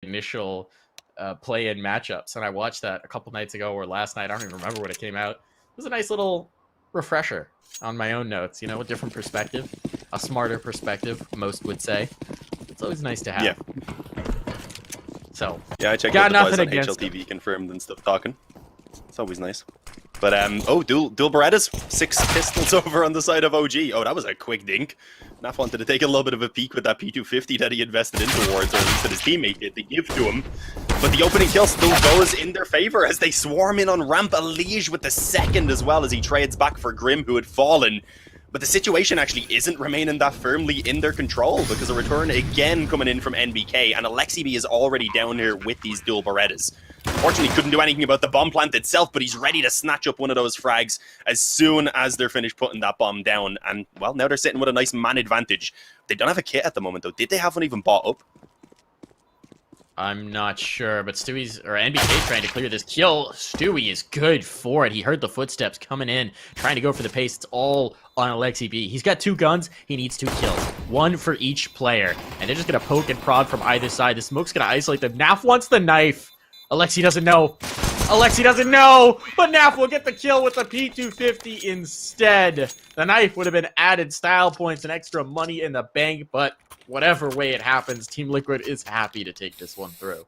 initial play-in matchups, and I watched that a couple nights ago or last night. I don't even remember when it came out. It was a nice little refresher on my own notes, you know, a different perspective, a smarter perspective, most would say. It's always nice to have. Yeah. So yeah, I checked got out the nothing boys on against HLTV confirmed and stuff talking. It's always nice. But oh, dual Berettas, 6 pistols over on the side of OG. Oh, that was a quick dink. Naf wanted to take a little bit of a peek with that P250 that he invested in towards, or at least that his teammate did to give to him. But the opening kill still goes in their favor as they swarm in on ramp. Elige with the second as well as he trades back for Grim, who had fallen. But the situation actually isn't remaining that firmly in their control because a return again coming in from NBK, and Alexibi is already down here with these dual Berettas. Unfortunately, couldn't do anything about the bomb plant itself, but he's ready to snatch up one of those frags as soon as they're finished putting that bomb down. And, well, now they're sitting with a nice man advantage. They don't have a kit at the moment, though. Did they have one even bought up? I'm not sure, but NBK trying to clear this kill. Stewie is good for it. He heard the footsteps coming in, trying to go for the pace. It's all on Alexi B. He's got 2 guns. He needs 2 kills. 1 for each player. And they're just going to poke and prod from either side. The smoke's going to isolate them. Naf wants the knife. Alexi doesn't know. Alexi doesn't know, but Naf will get the kill with the P250 instead. The knife would have been added style points and extra money in the bank, but whatever way it happens, Team Liquid is happy to take this one through.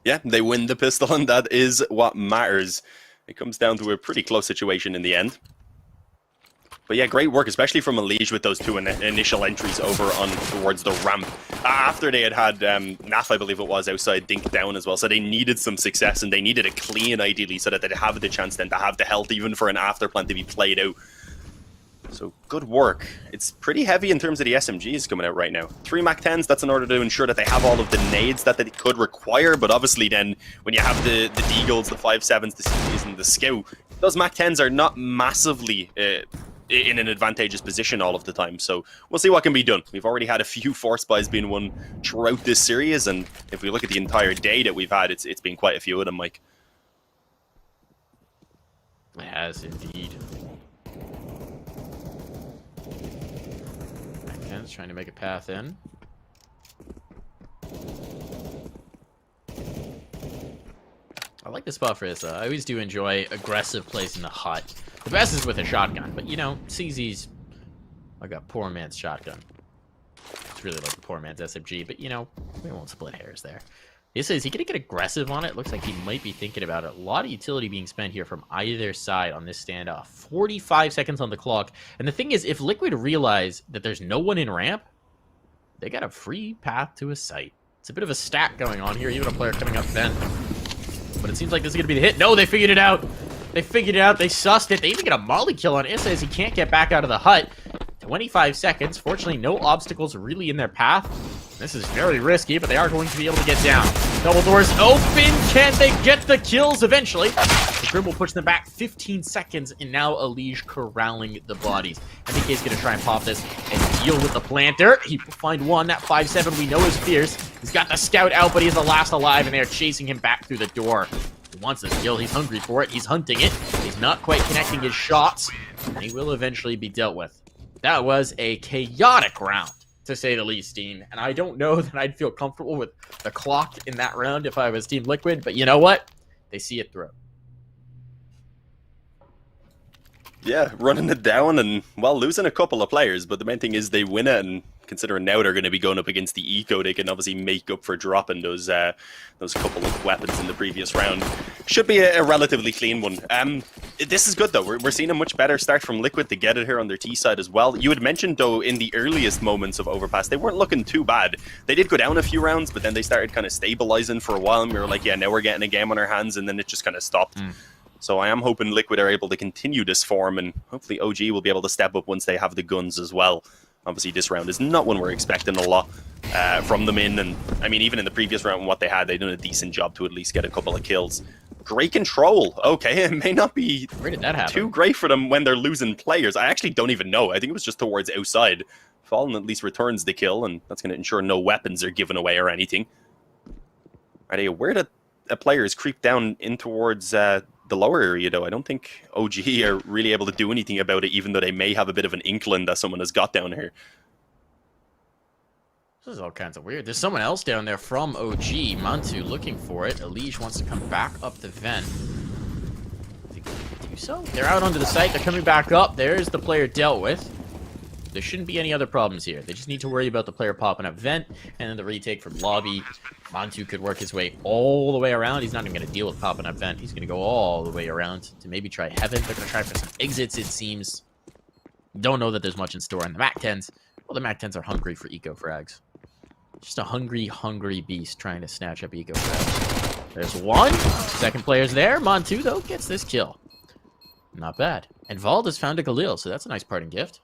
Yeah, they win the pistol, and that is what matters. It comes down to a pretty close situation in the end. But yeah, great work, especially from Elige with those 2 initial entries over on towards the ramp. After they had Naf, I believe it was, outside dink down as well. So they needed some success, and they needed a clean, ideally, so that they'd have the chance then to have the health even for an after plant to be played out. So good work. It's pretty heavy in terms of the SMGs coming out right now. 3 MAC-10s, that's in order to ensure that they have all of the nades that they could require. But obviously then, when you have the Deagles, the 5.7s, the CPs, and the Scout, those MAC-10s are not massively in an advantageous position all of the time. So we'll see what can be done. We've already had a few force buys being won throughout this series, and if we look at the entire day that we've had, it's been quite a few of them, Mike. It has indeed. Ken's trying to make a path in. I like the spot for this. I always do enjoy aggressive plays in the hut. The best is with a shotgun, but you know, CZ's like a poor man's shotgun. It's really like a poor man's SMG, but you know, we won't split hairs there. Is he gonna get aggressive on it? Looks like he might be thinking about it. A lot of utility being spent here from either side on this standoff. 45 seconds on the clock. And the thing is, if Liquid realize that there's no one in ramp, they got a free path to a site. It's a bit of a stack going on here, even a player coming up then. But it seems like this is gonna be the hit. No, they figured it out. They figured it out. They sussed it. They even get a molly kill on Issa as he can't get back out of the hut. 25 seconds. Fortunately, no obstacles really in their path. This is very risky, but they are going to be able to get down. Double doors open. Can they get the kills eventually? The Grim will push them back 15 seconds, and now Elige corralling the bodies. MBK is going to try and pop this and deal with the planter. He will find one. That 5-7 we know is fierce. He's got the scout out, but he's the last alive, and they are chasing him back through the door. He wants this kill. He's hungry for it. He's hunting it. He's not quite connecting his shots, and he will eventually be dealt with. That was a chaotic round, to say the least, Dean. And I don't know that I'd feel comfortable with the clock in that round if I was Team Liquid, but you know what? They see it through. Yeah, running it down and, well, losing a couple of players, but the main thing is they win it, and considering now they're going to be going up against the Eco, they can obviously make up for dropping those couple of weapons in the previous round. Should be a relatively clean one. This is good, though. We're seeing a much better start from Liquid to get it here on their T side as well. You had mentioned, though, in the earliest moments of Overpass, they weren't looking too bad. They did go down a few rounds, but then they started kind of stabilizing for a while, and we were like, yeah, now we're getting a game on our hands, and then it just kind of stopped. So I am hoping Liquid are able to continue this form, and hopefully OG will be able to step up once they have the guns as well. Obviously, this round is not one we're expecting a lot from them in, and I mean, even in the previous round, what they had, they've done a decent job to at least get a couple of kills. Great control. Okay, it may not be Where did that happen? too great for them when they're losing players. I actually don't even know. I think it was just towards outside. Fallen at least returns the kill, and that's going to ensure no weapons are given away or anything. Are they aware that a player is creeped down in towards the lower area, though? I don't think OG are really able to do anything about it, even though they may have a bit of an inkling that someone has got down here. This is all kinds of weird. There's someone else down there from OG. Mantu looking for it. Elige wants to come back up the vent. I think they can do so. They're out onto the site. They're coming back up. There's the player dealt with. There shouldn't be any other problems here. They just need to worry about the player popping up vent and then the retake from lobby. Mantu could work his way all the way around. He's not even going to deal with popping up vent. He's going to go all the way around to maybe try heaven. They're going to try for some exits, it seems. Don't know that there's much in store. And the MAC-10s, well, the MAC-10s are hungry for eco frags. Just a hungry, hungry beast trying to snatch up eco frags. There's one. Second player's there. Mantu, though, gets this kill. Not bad. And Vald has found a Galil, so that's a nice parting gift.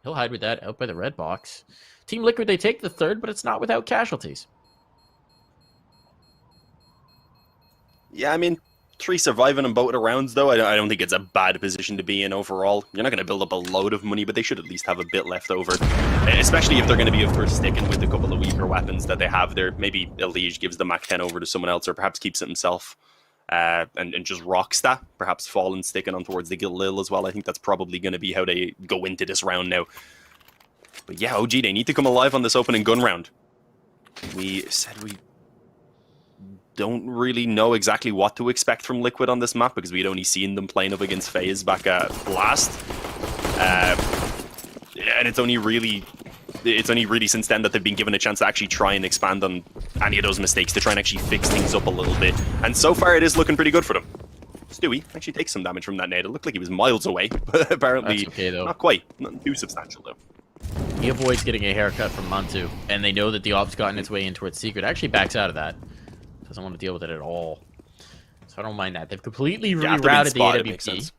He'll hide with that out by the red box. Team Liquid, they take the third, but it's not without casualties. Yeah, I mean, 3 surviving in both rounds, though, I don't think it's a bad position to be in overall. You're not going to build up a load of money, but they should at least have a bit left over. Especially if they're going to be, of course, sticking with a couple of weaker weapons that they have there. Maybe Elige gives the MAC-10 over to someone else, or perhaps keeps it himself. And just rocks that. Perhaps Fallen sticking on towards the Galil as well. I think that's probably going to be how they go into this round now. But yeah, OG, they need to come alive on this opening gun round. We said we don't really know exactly what to expect from Liquid on this map because we'd only seen them playing up against FaZe back at Blast. And it's only really since then that they've been given a chance to actually try and expand on any of those mistakes, to try and actually fix things up a little bit. And so far it is looking pretty good for them. Stewie actually takes some damage from that nade. It looked like he was miles away, but apparently okay, though. Not quite. Nothing too substantial, though. He avoids getting a haircut from Mantu, and they know that the op's gotten its way in towards Secret. Actually backs out of that. Doesn't want to deal with it at all. So I don't mind that. They've completely rerouted the AWP.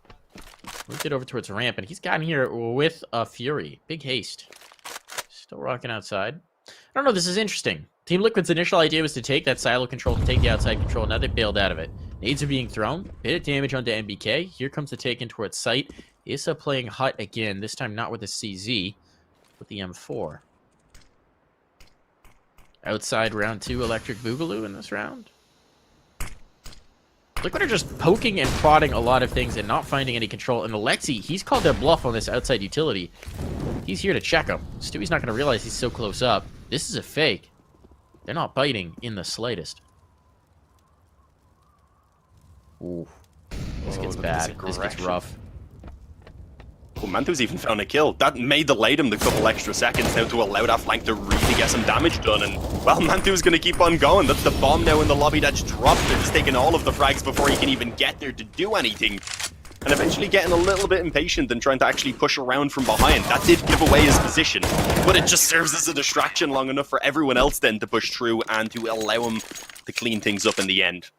Moved it over towards ramp, and he's gotten here with a Fury. Big haste. Still rocking outside. I don't know, this is interesting. Team Liquid's initial idea was to take that silo control, to take the outside control. Now they bailed out of it. Nades are being thrown. Bit of damage onto MBK. Here comes the take in towards site. Issa playing hut again, this time not with the CZ, with the M4. Outside round 2 Electric Boogaloo in this round. Liquid are just poking and prodding a lot of things and not finding any control. And Alexi, he's called their bluff on this outside utility. He's here to check him. Stewie's not going to realize he's so close up. This is a fake. They're not biting in the slightest. Ooh. This gets bad. This gets rough. Oh, Mantu's even found a kill. That may delay them the couple extra seconds now to allow that flank to really get some damage done. And, well, Mantu's going to keep on going. That's the bomb now in the lobby that's dropped. They're just taking all of the frags before he can even get there to do anything. And eventually getting a little bit impatient and trying to actually push around from behind. That did give away his position, but it just serves as a distraction long enough for everyone else then to push through and to allow him to clean things up in the end.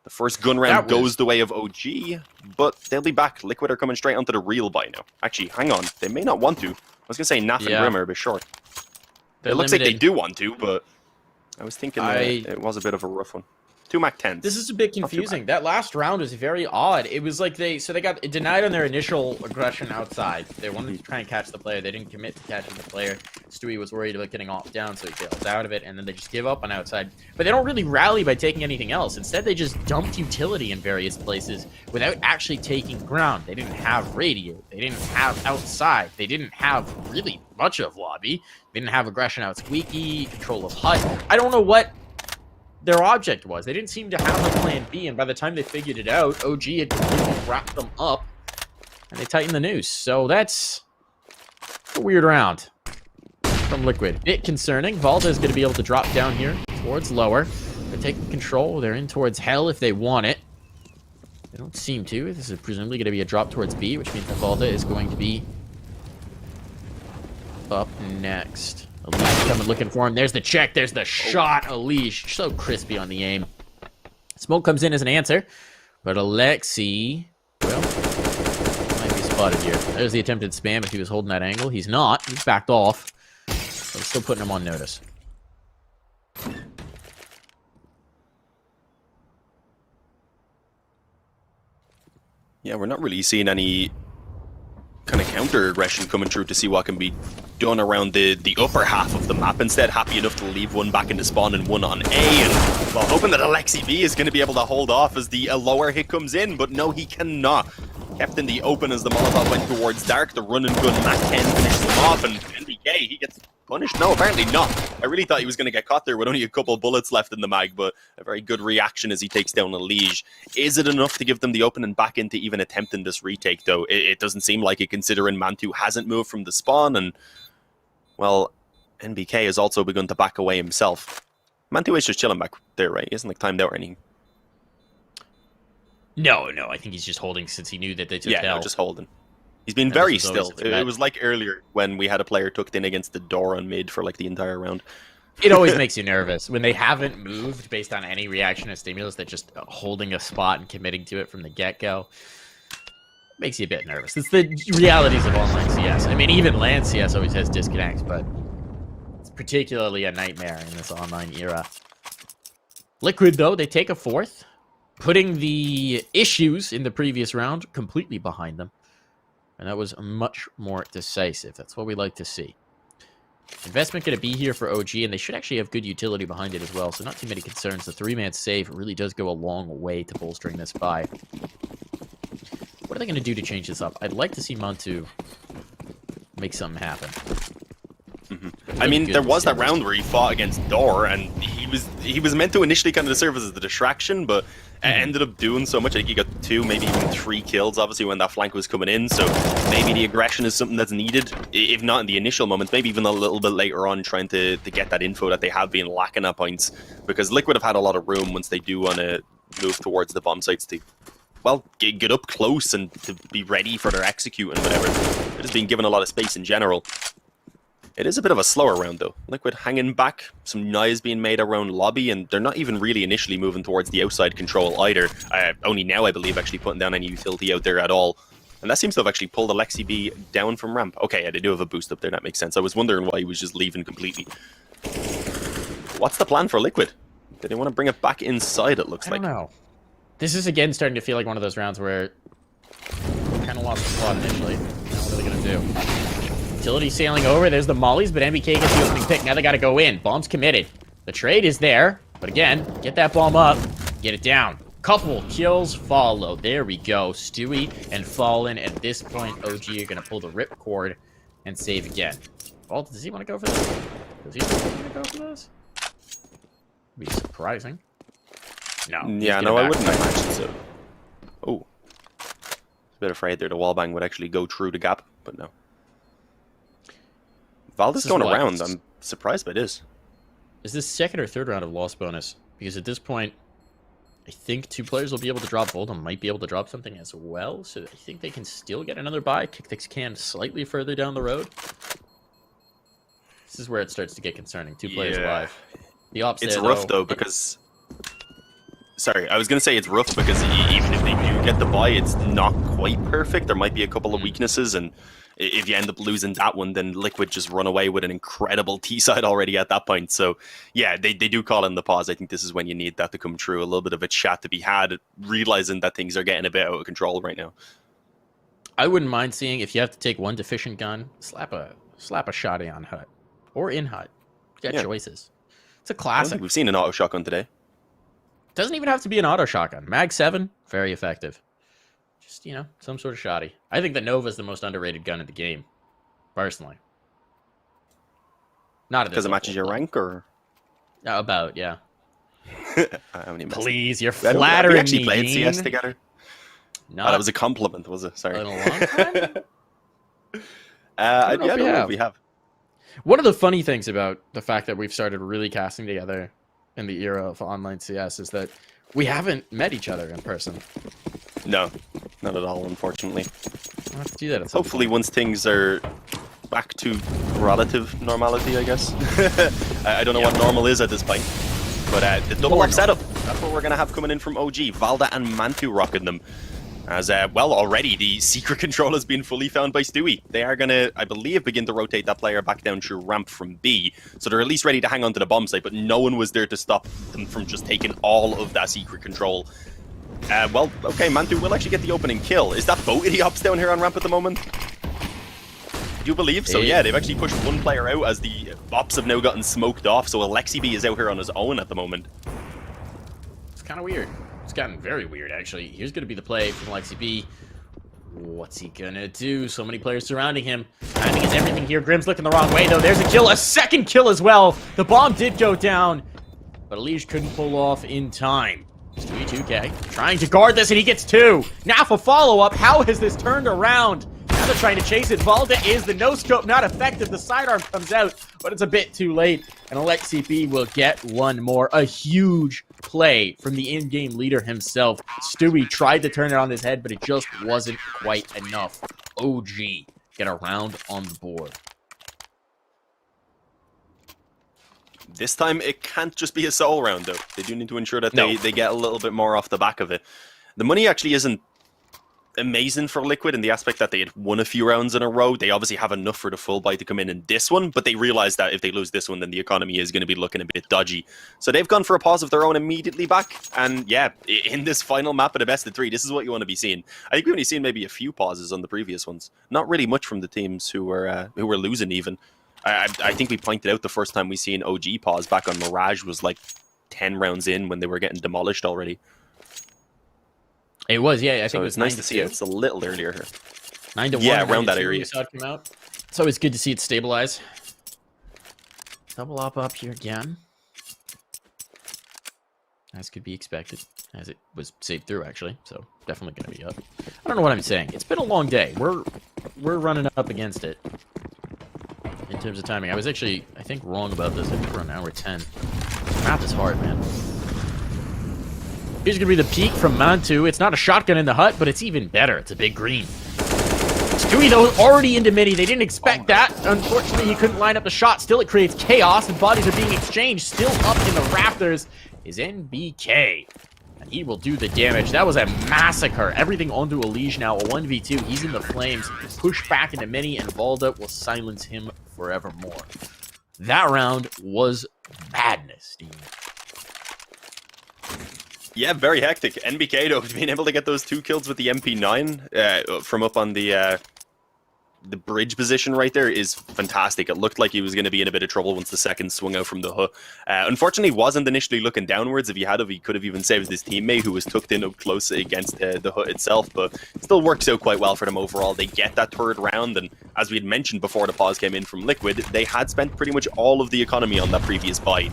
The first gun round goes the way of OG, but they'll be back. Liquid are coming straight onto the real buy now. Actually, hang on. They may not want to. I was going to say Naf and Grim are a bit short. It looks like they do want to, but I was thinking it was a bit of a rough one. 2 MAC-10s. This is a bit confusing. That last round was very odd. It was like they got denied on their initial aggression outside. They wanted to try and catch the player. They didn't commit to catching the player. Stewie was worried about getting off down, so he bails out of it, and then they just give up on outside. But they don't really rally by taking anything else. Instead, they just dumped utility in various places without actually taking ground. They didn't have radio. They didn't have outside. They didn't have really much of lobby. They didn't have aggression out squeaky, control of hut. I don't know what their object was. They didn't seem to have a plan B, and by the time they figured it out, OG had completely wrapped them up, and they tightened the noose. So that's a weird round from Liquid. Bit concerning. Valda's going to be able to drop down here towards lower. They're taking control. They're in towards hell if they want it. They don't seem to. This is presumably going to be a drop towards B, which means that Valda is going to be up next. Elige coming looking for him. There's the check. There's the shot. Elige so crispy on the aim. Smoke comes in as an answer, but Alexi, well, might be spotted here. There's the attempted spam if he was holding that angle. He's not. He's backed off. But I'm still putting him on notice. Yeah, we're not really seeing any kind of counter aggression coming through to see what can be done around the upper half of the map. Instead, happy enough to leave one back into spawn and one on A, and well, hoping that Alexi B is going to be able to hold off as the lower hit comes in, but no, he cannot. Kept in the open as the Molotov went towards Dark. The run and gun MAC-10 finishes him off, and NBK, he gets punished? No, apparently not. I really thought he was going to get caught there with only a couple bullets left in the mag, but a very good reaction as he takes down a Liege. Is it enough to give them the open and back into even attempting this retake, though? It doesn't seem like it, considering Mantu hasn't moved from the spawn, and, well, NBK has also begun to back away himself. Mantu is just chilling back there, right? He isn't, like, timed out or anything. No, I think he's just holding since he knew that they took no, just holding. He's been very still. It was like earlier when we had a player tucked in against the door on mid for like the entire round. It always makes you nervous when they haven't moved based on any reaction or stimulus. They're just holding a spot and committing to it from the get-go. Makes you a bit nervous. It's the realities of online CS. I mean, even LAN CS always has disconnects, but it's particularly a nightmare in this online era. Liquid, though, they take a fourth, putting the issues in the previous round completely behind them. And that was much more decisive. That's what we like to see. Investment going to be here for OG, and they should actually have good utility behind it as well, so not too many concerns. The 3-man save really does go a long way to bolstering this buy. What are they going to do to change this up? I'd like to see Mantu make something happen. I mean, there was that round where he fought against Door, and he was meant to initially kind of serve as the distraction, but ended up doing so much. I think he got 2, maybe even 3 kills, obviously, when that flank was coming in, so maybe the aggression is something that's needed, if not in the initial moments, maybe even a little bit later on, trying to get that info that they have been lacking at points, because Liquid have had a lot of room once they do want to move towards the bomb sites to, well, get up close and to be ready for their execute and whatever. They're just being given a lot of space in general. It is a bit of a slower round, though. Liquid hanging back, some noise being made around lobby, and they're not even really initially moving towards the outside control either. Only now, I believe, actually putting down any utility out there at all. And that seems to have actually pulled Alexi B down from ramp. Okay, yeah, they do have a boost up there, that makes sense. I was wondering why he was just leaving completely. What's the plan for Liquid? Do they want to bring it back inside, it looks like? I don't know. This is, again, starting to feel like one of those rounds where kind of lost the plot initially. Now what are they going to do? Utility sailing over. There's the mollies, but NBK gets the opening pick. Now they got to go in. Bomb's committed. The trade is there, but again, get that bomb up, get it down. Couple kills follow. There we go. Stewie and Fallen. At this point, OG are going to pull the ripcord and save again. Well, does he want to go for this? Does he want to go for this? Be surprising. No. Yeah, no, I wouldn't imagine so. Oh. A bit afraid there the wallbang would actually go through the gap, but no. Valda's going around. I'm surprised by this. Is this second or third round of loss bonus? Because at this point, I think 2 players will be able to drop. Volda might be able to drop something as well. So I think they can still get another buy. Kick this can slightly further down the road. This is where it starts to get concerning. 2 players alive. The ops it's there, rough, though, because... Sorry, I was going to say it's rough because even if they do get the buy, it's not quite perfect. There might be a couple of weaknesses, and if you end up losing that one, then Liquid just run away with an incredible T-side already at that point. So, yeah, they do call in the pause. I think this is when you need that to come true. A little bit of a chat to be had, realizing that things are getting a bit out of control right now. I wouldn't mind seeing, if you have to take one deficient gun, slap a shotty on hut. Or in hut. You got choices. It's a classic. I don't think we've seen an auto shotgun today. Doesn't even have to be an auto shotgun. Mag 7, very effective. Just, you know, some sort of shotty. I think the Nova is the most underrated gun in the game, personally. Not because it matches your rank, or about, yeah. Please, you're we flattering actually me, played Dean. CS together. No, that was a compliment, was it? Sorry. In a long time. I don't know if we have. One of the funny things about the fact that we've started really casting together in the era of online CS is that we haven't met each other in person. No, not at all, unfortunately. We'll have to do that at some Hopefully point. once things are back to relative normality, I guess. I don't know what normal is at this point. But the double up setup, that's what we're going to have coming in from OG. Valda and Mantu rocking them. As, well, already the secret control has been fully found by Stewie. They are going to, I believe, begin to rotate that player back down through ramp from B. So they're at least ready to hang on to the bomb site, but no one was there to stop them from just taking all of that secret control. Well, okay, Mantu will actually get the opening kill. Is that both of the ops down here on ramp at the moment? Do you believe so? Yeah, they've actually pushed one player out as the ops have now gotten smoked off, so Alexi B is out here on his own at the moment. It's kind of weird. It's gotten very weird, actually. Here's going to be the play from Alexi B. What's he gonna do? So many players surrounding him. Timing is everything here. Grim's looking the wrong way, though. There's a kill. A second kill as well. The bomb did go down, but Elige couldn't pull off in time. Stewie 2K trying to guard this, and he gets 2. Now for follow-up. How has this turned around? Now they're trying to chase it. Valda is the no-scope, not effective. The sidearm comes out, but it's a bit too late. And Alexi B will get one more. A huge play from the in-game leader himself. Stewie tried to turn it on his head, but it just wasn't quite enough. OG get a round on the board. This time, it can't just be a solo round, though. They do need to ensure that they get a little bit more off the back of it. The money actually isn't amazing for Liquid in the aspect that they had won a few rounds in a row. They obviously have enough for the full buy to come in this one, but they realize that if they lose this one, then the economy is going to be looking a bit dodgy. So they've gone for a pause of their own immediately back. And yeah, in this final map of the best of 3, this is what you want to be seeing. I think we've only seen maybe a few pauses on the previous ones. Not really much from the teams who were losing even. I think we pointed out the first time we seen OG pause back on Mirage was like 10 rounds in when they were getting demolished already. It was, yeah. I think so it was it's nice to see it's a little earlier here. 9-1. Yeah, around that area. Saw it come out. It's always good to see it stabilize. Double up here again. As could be expected, as it was saved through actually. So definitely going to be up. I don't know what I'm saying. It's been a long day. We're running up against it in terms of timing. I was actually, I think, wrong about this. I think we're on hour 10. Math is hard, man. Here's going to be the peek from Mantu. It's not a shotgun in the hut, but it's even better. It's a big green. Stewie, though, already into midi. They didn't expect that. Unfortunately, he couldn't line up the shot. Still, it creates chaos, and bodies are being exchanged. Still up in the rafters is NBK. And he will do the damage. That was a massacre. Everything onto Elige now. A 1v2. He's in the flames. Pushed back into mini, and Valda will silence him forevermore. That round was madness, Steve. Yeah, very hectic. NBK, though, being able to get those 2 kills with the MP9 from up on the bridge position right there is fantastic. It looked like he was going to be in a bit of trouble once the second swung out from the hut. Unfortunately, wasn't initially looking downwards. If he had, he could have even saved his teammate who was tucked in up close against the hut itself, but it still works out quite well for them overall. They get that 3rd round, and as we had mentioned before the pause came in from Liquid, they had spent pretty much all of the economy on that previous buy.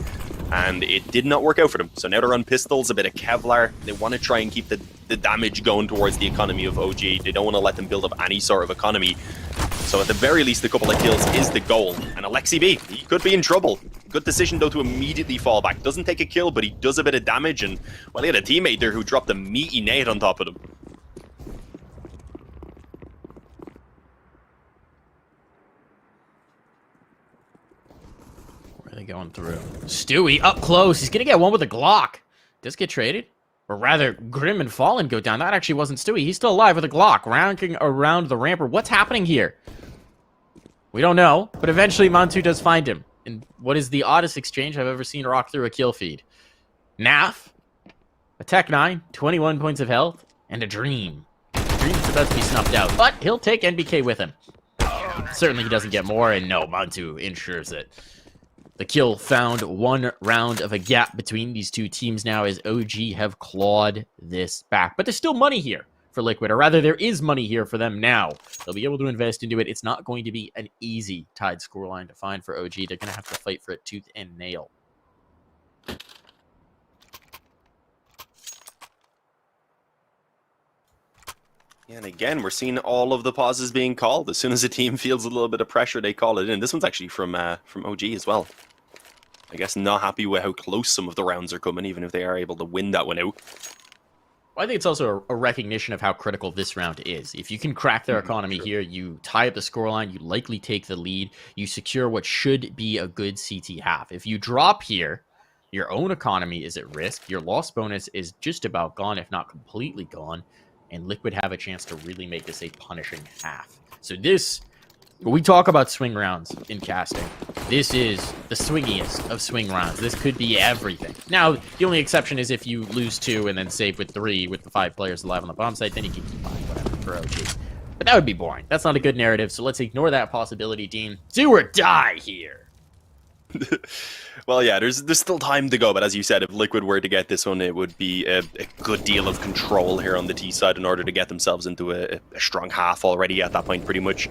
And it did not work out for them. So now they're on pistols, a bit of Kevlar. They want to try and keep the damage going towards the economy of OG. They don't want to let them build up any sort of economy. So at the very least, a couple of kills is the goal. And Alexi B, he could be in trouble. Good decision, though, to immediately fall back. Doesn't take a kill, but he does a bit of damage. And, well, he had a teammate there who dropped a meaty nade on top of him. Going through. Stewie up close. He's going to get one with a Glock. Does get traded? Or rather, Grim and Fallen go down. That actually wasn't Stewie. He's still alive with a Glock. Ranking around the ramper. What's happening here? We don't know. But eventually, Mantu does find him. In what is the oddest exchange I've ever seen rock through a kill feed. Naf. A Tech 9. 21 points of health. And a Dream. Dream's about to be snuffed out. But he'll take NBK with him. Certainly he doesn't get more. And no, Mantu ensures it. The kill found 1 round of a gap between these 2 teams now as OG have clawed this back. But there's still money here for Liquid, or rather there is money here for them now. They'll be able to invest into it. It's not going to be an easy tied scoreline to find for OG. They're going to have to fight for it tooth and nail. And again, we're seeing all of the pauses being called. As soon as a team feels a little bit of pressure, they call it in. This one's actually from OG as well. I guess not happy with how close some of the rounds are coming, even if they are able to win that one out. Well, I think it's also a recognition of how critical this round is. If you can crack their economy here, you tie up the scoreline, you likely take the lead, you secure what should be a good CT half. If you drop here, your own economy is at risk, your loss bonus is just about gone, if not completely gone, and Liquid have a chance to really make this a punishing half. So this, when we talk about swing rounds in casting, this is the swingiest of swing rounds. This could be everything. Now, the only exception is if you lose 2 and then save with 3 with the 5 players alive on the bomb site, then you can keep buying whatever for OG. But that would be boring. That's not a good narrative, so let's ignore that possibility, Dean. Do or die here. Well, yeah, there's still time to go, but as you said, if Liquid were to get this one, it would be a good deal of control here on the T side in order to get themselves into a strong half already at that point, pretty much.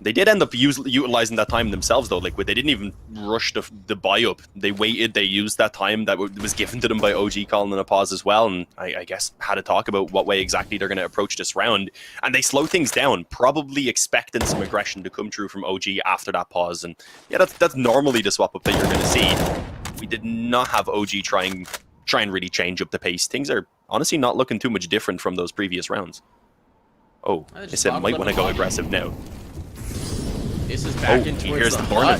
They did end up utilizing that time themselves, though. Liquid, they didn't even rush the buy-up. They waited, they used that time that was given to them by OG calling in a pause as well, and I guess had to talk about what way exactly they're going to approach this round. And they slow things down, probably expecting some aggression to come through from OG after that pause. And yeah, that's normally the swap-up that you're going to see. We did not have OG try and really change up the pace. Things are honestly not looking too much different from those previous rounds. Oh, I said might want to go aggressive now. This is back in towards the hut.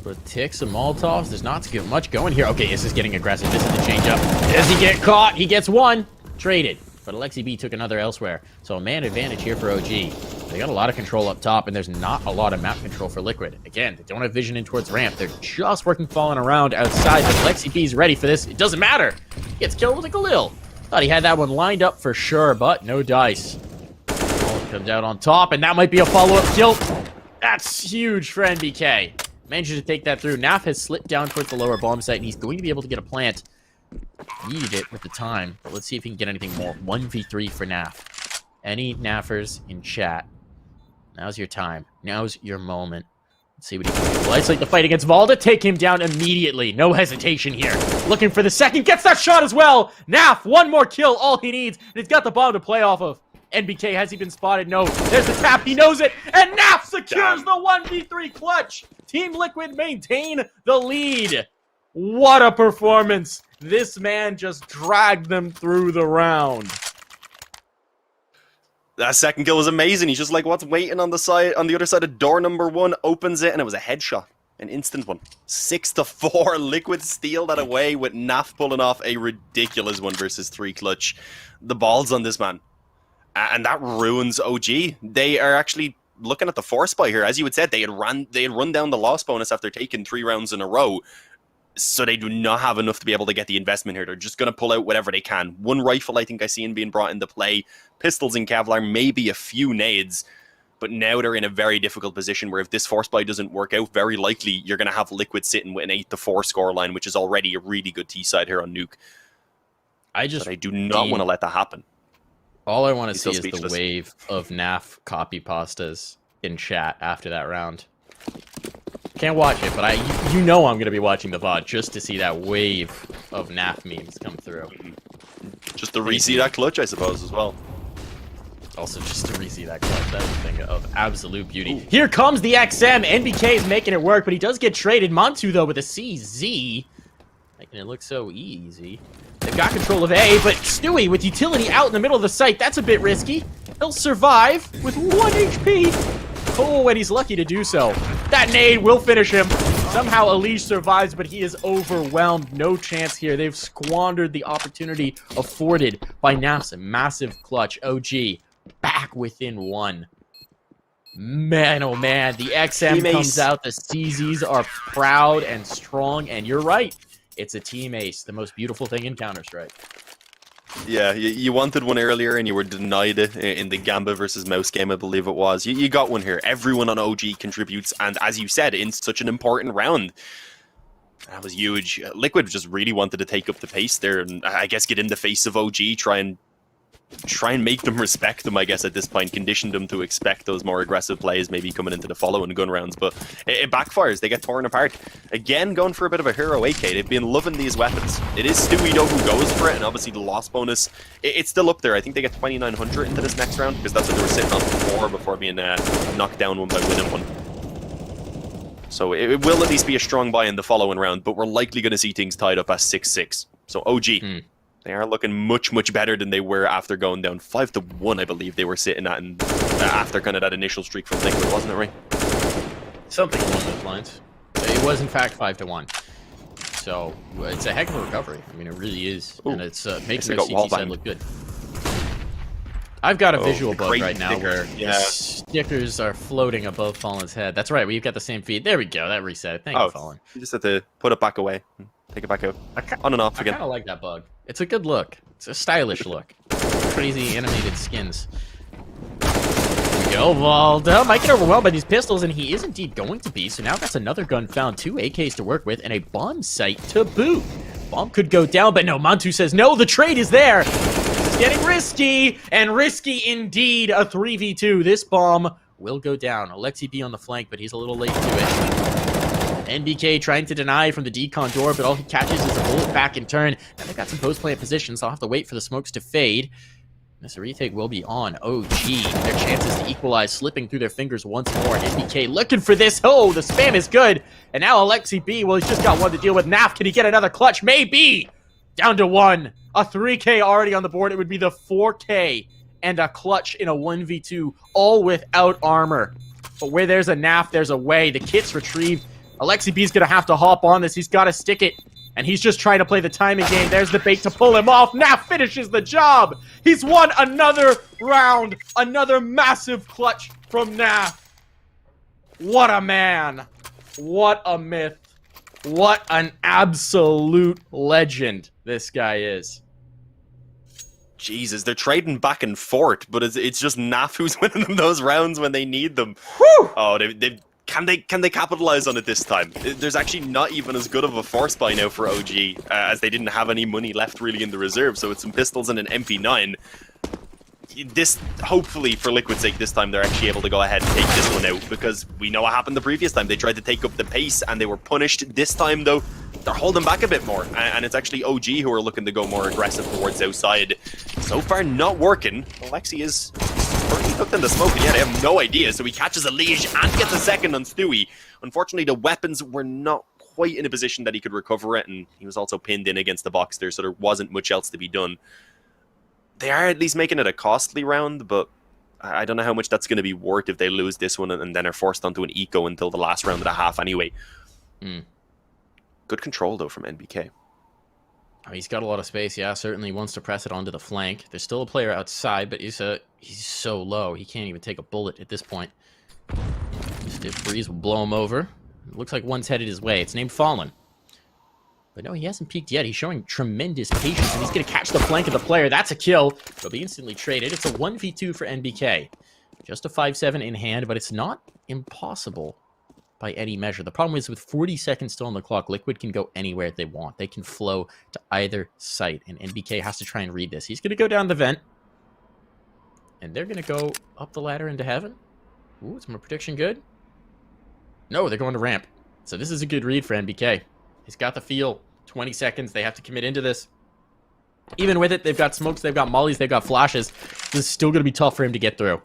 But ticks and Molotovs, there's not much going here. Okay, this is getting aggressive. This is the change-up. Does he get caught? He gets one. Traded. But Alexi B took another elsewhere. So a man advantage here for OG. They got a lot of control up top, and there's not a lot of map control for Liquid. Again, they don't have vision in towards ramp. They're just working falling around outside, but Alexi B's ready for this. It doesn't matter. He gets killed with a Galil. Thought he had that one lined up for sure, but no dice. Comes out on top, and that might be a follow-up kill. That's huge for NBK. Manages to take that through. Naf has slipped down towards the lower bomb site, and he's going to be able to get a plant. Needed it with the time, but let's see if he can get anything more. 1v3 for Naf. Any Nafers in chat? Now's your time. Now's your moment. Let's see what he can do. Let's like the fight against Valda. Take him down immediately. No hesitation here. Looking for the second. Gets that shot as well. Naf, one more kill. All he needs. And he's got the bomb to play off of. NBK, has he been spotted? No. There's the tap. He knows it. And Naf secures the 1v3 clutch. Team Liquid maintain the lead. What a performance. This man just dragged them through the round. That second kill was amazing. He's just like, what's waiting on the other side of door number one, opens it, and it was a headshot. An instant one. 6-4. Liquid steal that away with Naf pulling off a ridiculous 1v3 clutch. The ball's on this man. And that ruins OG. They are actually looking at the force buy here. As you had said, they had run down the loss bonus after taking 3 rounds in a row. So they do not have enough to be able to get the investment here. They're just going to pull out whatever they can. One rifle I think I seen being brought into play. Pistols and Kevlar, maybe a few nades. But now they're in a very difficult position where if this force buy doesn't work out, very likely you're going to have Liquid sitting with an 8-4 scoreline, which is already a really good T-side here on Nuke. I do not want to let that happen. All I want to see is the wave of NAF copy pastas in chat after that round. Can't watch it, but you know I'm going to be watching the VOD just to see that wave of NAF memes come through. Just to re-see that clutch, I suppose, as well. Also, just to re-see that clutch, that's a thing of absolute beauty. Ooh. Here comes the XM. NBK is making it work, but he does get traded. Montu, though, with a CZ. Making it look so easy. They've got control of A, but Stewie with utility out in the middle of the site, that's a bit risky. He'll survive with 1 HP. Oh, and he's lucky to do so. That nade will finish him. Somehow Elige survives, but he is overwhelmed. No chance here. They've squandered the opportunity afforded by Naf's massive clutch. OG back within 1. Man, oh man, the XM comes out. The CZs are proud and strong, and you're right. It's a team ace, the most beautiful thing in Counter-Strike. Yeah, you wanted one earlier and you were denied it in the Gamba versus Mouse game, I believe it was. You got one here. Everyone on OG contributes, and as you said, in such an important round. That was huge. Liquid just really wanted to take up the pace there and I guess get in the face of OG, try and make them respect them, I guess, at this point. Condition them to expect those more aggressive plays maybe coming into the following gun rounds, but it backfires. They get torn apart. Again, going for a bit of a hero AK. They've been loving these weapons. It is Stewie, though, who goes for it, and obviously the loss bonus, it's still up there. I think they get 2,900 into this next round, because that's what they were sitting on before being knocked down one by winning one. So it will at least be a strong buy in the following round, but we're likely going to see things tied up at 6-6. So OG... They are looking much, much better than they were after going down 5-1, I believe they were sitting at after kind of that initial streak from Liquid, wasn't it, right? Something along those lines. It was, in fact, 5-1. So, it's a heck of a recovery. I mean, it really is. Ooh, and it's making the CT side look good. I've got a visual bug right now where the stickers are floating above Fallen's head. That's right, we've got the same feed. There we go, that reset. Thank you, Fallen. You just have to put it back away. Take it back out. On and off again. I kind of like that bug. It's a good look. It's a stylish look. Crazy animated skins. go, Valda. Might get overwhelmed by these pistols, and he is indeed going to be. So now that's another gun found, 2 AKs to work with, and a bomb site to boot. Bomb could go down, but no, Mantu says, no, the trade is there. It's getting risky, and risky indeed, a 3v2. This bomb will go down. Alexi B on the flank, but he's a little late to it. NBK trying to deny from the decon door, but all he catches is a bullet back in turn. And they've got some post-plant positions, so I'll have to wait for the smokes to fade. This retake will be on OG. Their chances to equalize slipping through their fingers once more. NBK looking for this. Oh, the spam is good. And now Alexi B, well, he's just got one to deal with. Naf, can he get another clutch? Maybe. Down to 1. A 3K already on the board. It would be the 4K and a clutch in a 1v2, all without armor. But where there's a Naf, there's a way. The kit's retrieved. Alexi B's going to have to hop on this. He's got to stick it. And he's just trying to play the timing game. There's the bait to pull him off. Naf finishes the job. He's won another round. Another massive clutch from Naf. What a man. What a myth. What an absolute legend this guy is. Jesus, they're trading back and forth, but it's just Naf who's winning them those rounds when they need them. Whew. Oh, can they capitalize on it this time? There's actually not even as good of a force buy now for OG, as they didn't have any money left really in the reserve, so it's some pistols and an MP9. This, hopefully, for Liquid's sake, this time they're actually able to go ahead and take this one out, because we know what happened the previous time. They tried to take up the pace, and they were punished. This time, though, they're holding back a bit more, and it's actually OG who are looking to go more aggressive towards outside. So far, not working. Alexi is pretty hooked in the smoke, and yeah, they have no idea, so he catches a Liege and gets a second on Stewie. Unfortunately, the weapons were not quite in a position that he could recover it, and he was also pinned in against the box there, so there wasn't much else to be done. They are at least making it a costly round, but I don't know how much that's going to be worth if they lose this one and then are forced onto an eco until the last round of the half anyway. Good control, though, from NBK. Oh, he's got a lot of space, yeah. Certainly wants to press it onto the flank. There's still a player outside, but he's so low. He can't even take a bullet at this point. Stiff breeze will blow him over. It looks like one's headed his way. It's named Fallen. But no, he hasn't peeked yet. He's showing tremendous patience, and he's going to catch the flank of the player. That's a kill. It'll be instantly traded. It's a 1v2 for NBK. Just a 5-7 in hand, but it's not impossible by any measure. The problem is with 40 seconds still on the clock, Liquid can go anywhere they want. They can flow to either site, and NBK has to try and read this. He's going to go down the vent, and they're going to go up the ladder into heaven. Ooh, is my prediction good? No, they're going to ramp. So this is a good read for NBK. He's got the feel. 20 seconds. They have to commit into this. Even with it, they've got smokes, they've got mollies, they've got flashes. This is still going to be tough for him to get through.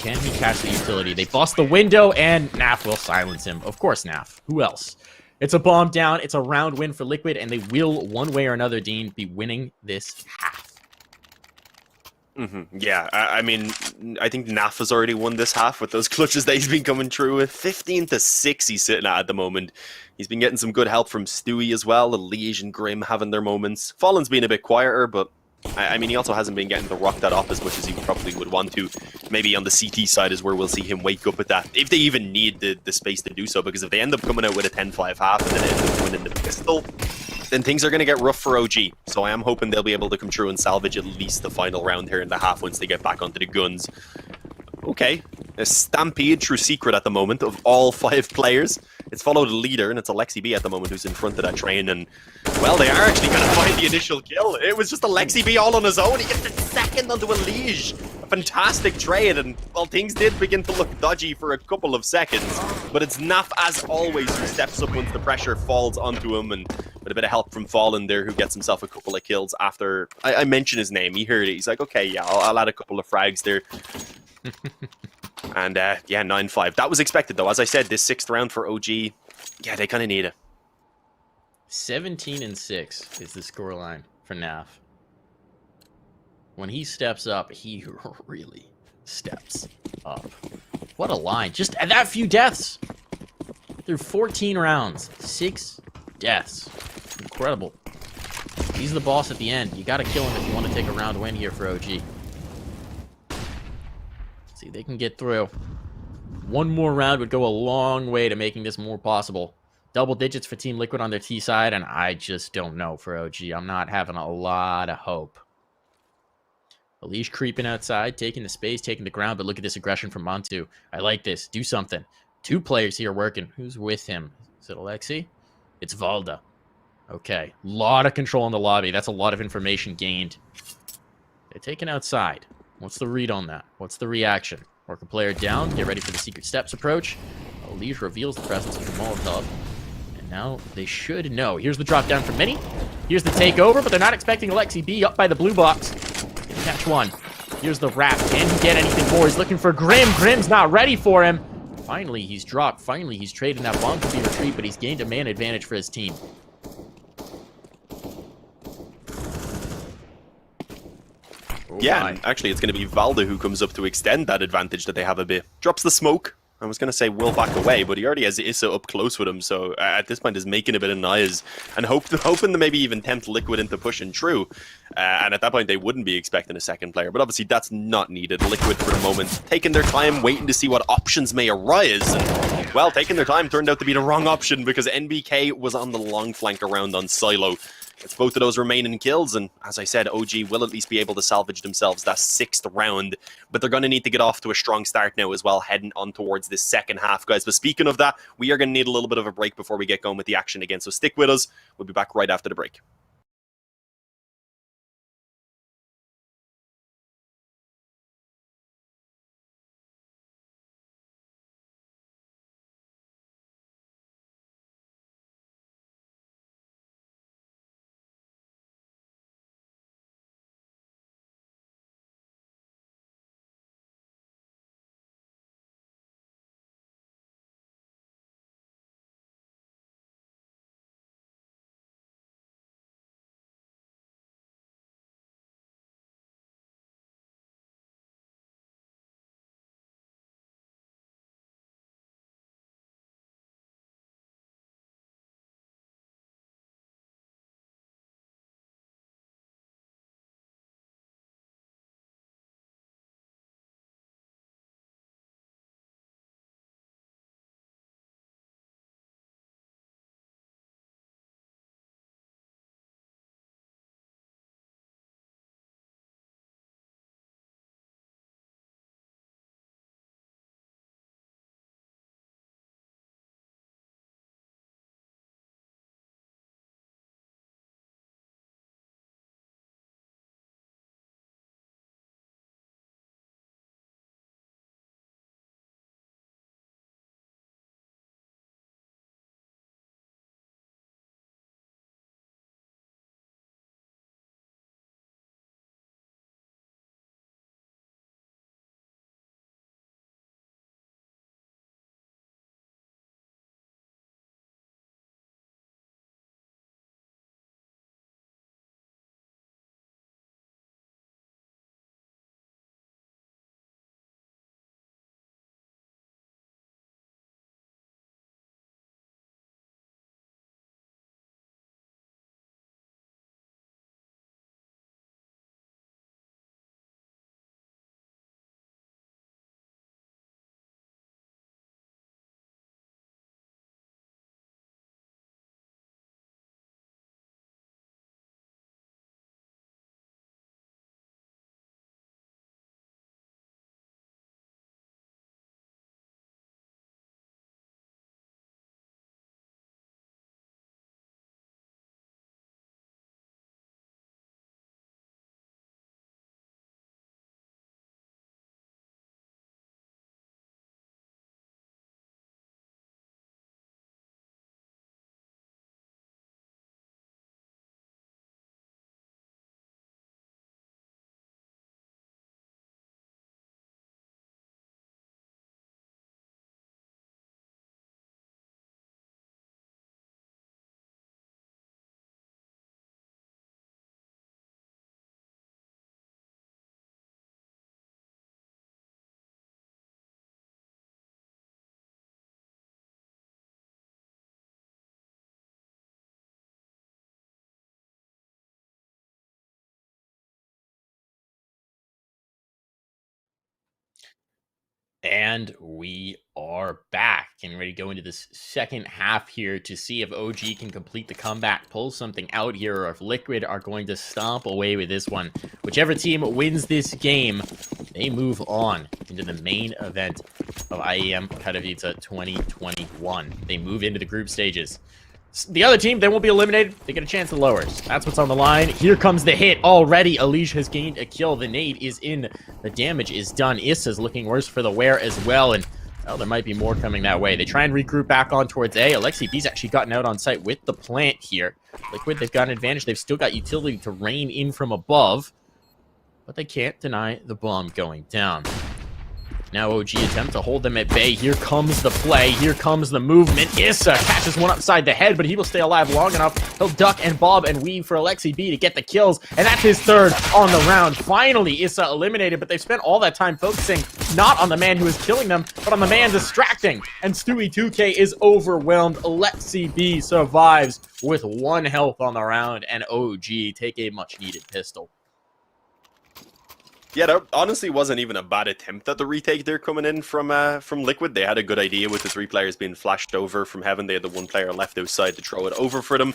Can he catch the utility? They bust the window, and Naf will silence him. Of course, Naf. Who else? It's a bomb down. It's a round win for Liquid, and they will, one way or another, Dean, be winning this half. Yeah, I mean, I think Naf has already won this half with those clutches that he's been coming through with. 15-6 he's sitting at the moment. He's been getting some good help from Stewie as well. The Liege and Grim having their moments. Fallen's been a bit quieter, but I mean, he also hasn't been getting the rock that off as much as he probably would want to. Maybe on the CT side is where we'll see him wake up with that, if they even need the space to do so, because if they end up coming out with a 10-5 half and then end up winning the pistol, then things are going to get rough for OG. So I am hoping they'll be able to come through and salvage at least the final round here in the half once they get back onto the guns. Okay, a stampede through secret at the moment of all 5 players. It's followed a leader, and it's Alexi B at the moment who's in front of that train, and, well, they are actually going to find the initial kill. It was just Alexi B all on his own. He gets the second onto a Liege. A fantastic trade, and, well, things did begin to look dodgy for a couple of seconds, but it's Naf, as always, who steps up once the pressure falls onto him, and with a bit of help from Fallen there, who gets himself a couple of kills after I mentioned his name. He heard it. He's like, okay, yeah, I'll add a couple of frags there. And, yeah, 9-5. That was expected, though. As I said, this 6th round for OG, yeah, they kind of need it. 17-6 is the scoreline for Naf. When he steps up, he really steps up. What a line. Just that few deaths. Through 14 rounds. 6 deaths. Incredible. He's the boss at the end. You got to kill him if you want to take a round win here for OG. See, they can get through. One more round would go a long way to making this more possible. Double digits for Team Liquid on their T side, and I just don't know for OG. I'm not having a lot of hope. Elish creeping outside, taking the space, taking the ground, but look at this aggression from Montu. I like this. Do something. 2 players here working. Who's with him? Is it Alexi? It's Valda. Okay. Lot of control in the lobby. That's a lot of information gained. They're taken outside. What's the read on that? What's the reaction? Work a player down. Get ready for the secret steps approach. Elish reveals the presence of the Molotov. And now they should know. Here's the drop down from Mini. Here's the takeover, but they're not expecting Alexi B up by the blue box. Gonna catch one. Here's the wrap. Can he get anything more? He's looking for Grim. Grim's not ready for him. Finally, he's dropped. Finally, he's traded that bomb to be retreat, but he's gained a man advantage for his team. Yeah, and actually it's going to be Valda who comes up to extend that advantage that they have a bit. Drops the smoke. I was going to say will back away, but he already has Issa up close with him, so at this point is making a bit of noise and hoping to maybe even tempt Liquid into pushing through. And at that point they wouldn't be expecting a second player, but obviously that's not needed. Liquid for the moment taking their time, waiting to see what options may arise. And, well, taking their time turned out to be the wrong option because NBK was on the long flank around on Silo. It's both of those remaining kills, and as I said, OG will at least be able to salvage themselves that 6th round, but they're going to need to get off to a strong start now as well, heading on towards this second half, guys. But speaking of that, we are going to need a little bit of a break before we get going with the action again, so stick with us. We'll be back right after the break. And we are back and ready to go into this second half here to see if OG can complete the comeback, pull something out here, or if Liquid are going to stomp away with this one. Whichever team wins this game, they move on into the main event of IEM Katowice 2021. They move into the group stages. The other team, they won't be eliminated. They get a chance at lowers. That's what's on the line. Here comes the hit. Already, Elige has gained a kill. The nade is in. The damage is done. Issa's looking worse for the wear as well. And, well, there might be more coming that way. They try and regroup back on towards A. Alexi B's actually gotten out on site with the plant here. Liquid, they've got an advantage. They've still got utility to rain in from above. But they can't deny the bomb going down. Now OG attempt to hold them at bay. Here comes the play. Here comes the movement. Issa catches one upside the head, but he will stay alive long enough. He'll duck and bob and weave for Alexi B to get the kills, and that's his third on the round. Finally, Issa eliminated, but they've spent all that time focusing not on the man who is killing them, but on the man distracting. And Stewie 2K is overwhelmed. Alexi B survives with 1 health on the round, and OG take a much-needed pistol. Yeah, that honestly wasn't even a bad attempt at the retake there coming in from Liquid. They had a good idea with the 3 players being flashed over from heaven. They had the 1 player left outside to throw it over for them.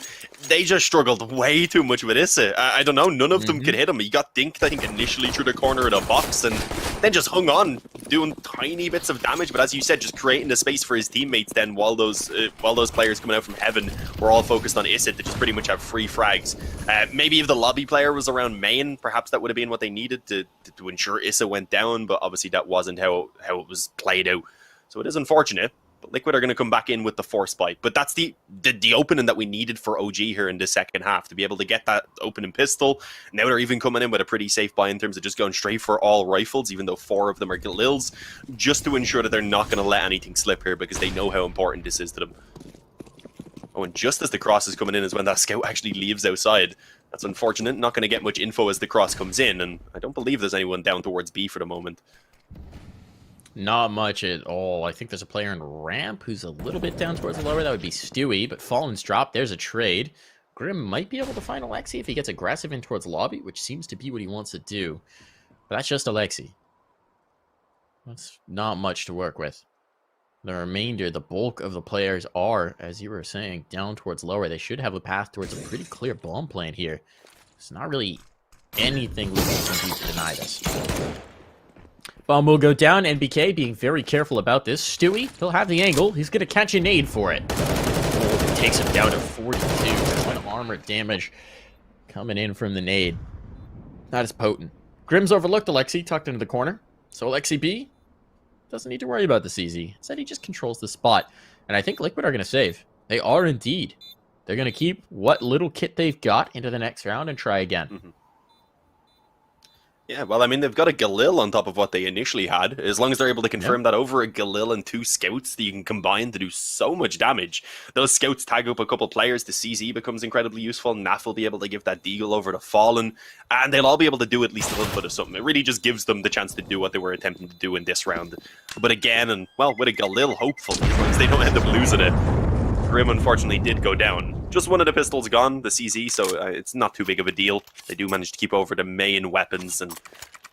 They just struggled way too much with Issa. I don't know, none of them could hit him. He got dinked, I think, initially through the corner of the box and then just hung on, doing tiny bits of damage. But as you said, just creating the space for his teammates then while those players coming out from heaven were all focused on Issa to just pretty much have free frags. Maybe if the lobby player was around main, perhaps that would have been what they needed to ensure Issa went down, but obviously that wasn't how it was played out. So it is unfortunate, but Liquid are going to come back in with the force spike. But that's the opening that we needed for OG here in the second half, to be able to get that opening pistol. Now they're even coming in with a pretty safe buy in terms of just going straight for all rifles, even though 4 of them are Galils, just to ensure that they're not going to let anything slip here, because they know how important this is to them. Oh, and just as the cross is coming in is when that scout actually leaves outside. That's unfortunate. Not going to get much info as the cross comes in, and I don't believe there's anyone down towards B for the moment. Not much at all. I think there's a player in ramp who's a little bit down towards the lower. That would be Stewie, but Fallen's dropped. There's a trade. Grim might be able to find Alexi if he gets aggressive in towards lobby, which seems to be what he wants to do. But that's just Alexi. That's not much to work with. The remainder, the bulk of the players are, as you were saying, down towards lower. They should have a path towards a pretty clear bomb plan here. It's not really anything we can do to deny this. Bomb will go down. NBK being very careful about this. Stewie, he'll have the angle. He's going to catch a nade for it. Oh, takes him down to 42. One armor damage coming in from the nade. Not as potent. Grim's overlooked Alexi, tucked into the corner. So Alexi B doesn't need to worry about the CZ. Instead, he just controls the spot. And I think Liquid are going to save. They are indeed. They're going to keep what little kit they've got into the next round and try again. Yeah, well, I mean, they've got a Galil on top of what they initially had. As long as they're able to confirm that over a Galil and 2 scouts that you can combine to do so much damage. Those scouts tag up a couple players. The CZ becomes incredibly useful. Naf will be able to give that Deagle over to Fallen. And they'll all be able to do at least a little bit of something. It really just gives them the chance to do what they were attempting to do in this round. But again, and well, with a Galil, hopefully, as long as they don't end up losing it. Grim, unfortunately, did go down. Just one of the pistols gone, the CZ, so it's not too big of a deal. They do manage to keep over the main weapons, and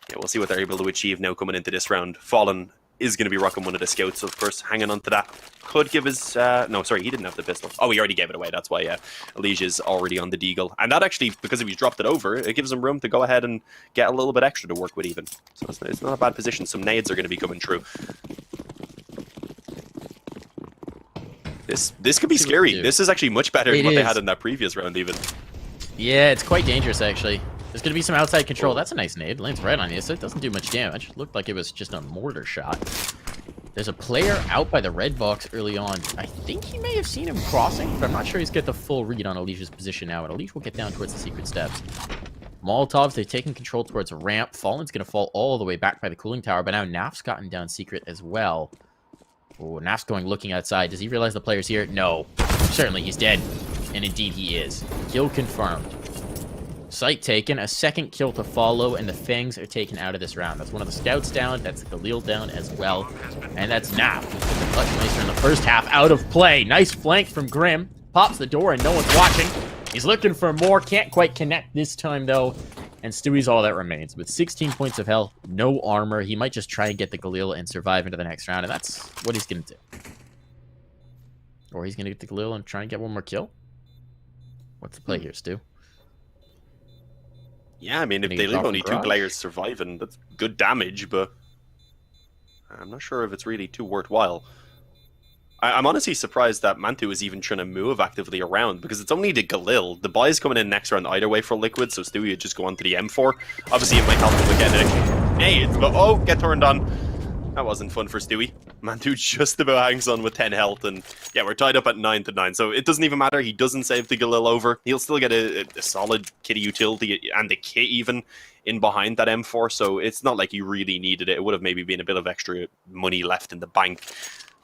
yeah, we'll see what they're able to achieve now coming into this round. Fallen is going to be rocking one of the scouts, of course, hanging on to that. Could give his... no, sorry, he didn't have the pistol. Oh, he already gave it away, that's why, yeah. Elige is already on the Deagle. And that actually, because if he's dropped it over, it gives him room to go ahead and get a little bit extra to work with even. So it's not a bad position. Some nades are going to be coming through. This could be scary. This is actually much better than what they had in that previous round, even. Yeah, it's quite dangerous, actually. There's going to be some outside control. That's a nice nade. Lands right on you, so it doesn't do much damage. Looked like it was just a mortar shot. There's a player out by the red box early on. I think he may have seen him crossing, but I'm not sure he's got the full read on Elige's position now. And Elige will get down towards the secret steps. Molotovs, they're taking control towards a ramp. Fallen's going to fall all the way back by the cooling tower, but now Naf's gotten down secret as well. Oh, Naf's going looking outside. Does he realize the player's here? No. Certainly he's dead. And indeed he is. Kill confirmed. Site taken. A second kill to follow, and the Fangs are taken out of this round. That's one of the scouts down. That's Galil down as well. And that's Naf. Much nicer in the first half. Out of play. Nice flank from Grim. Pops the door and no one's watching. He's looking for more. Can't quite connect this time, though. and Stewie's all that remains. With 16 points of health, no armor, he might just try and get the Galil and survive into the next round, and that's what he's going to do. Or he's going to get the Galil and try and get one more kill. What's the play here, Stu? Yeah, I mean, if they leave only 2 players surviving, that's good damage, but I'm not sure if it's really too worthwhile. I'm honestly surprised that Mantu is even trying to move actively around, because it's only the Galil. The buy is coming in next round either way for Liquid, so Stewie would just go on to the M4. Obviously, it might help him with getting it. Hey, it's oh, get turned on. That wasn't fun for Stewie. Mantu just about hangs on with 10 health, and yeah, we're tied up at 9-9. So it doesn't even matter. He doesn't save the Galil over. He'll still get a solid kitty utility and a kit even in behind that M4. So it's not like he really needed it. It would have maybe been a bit of extra money left in the bank.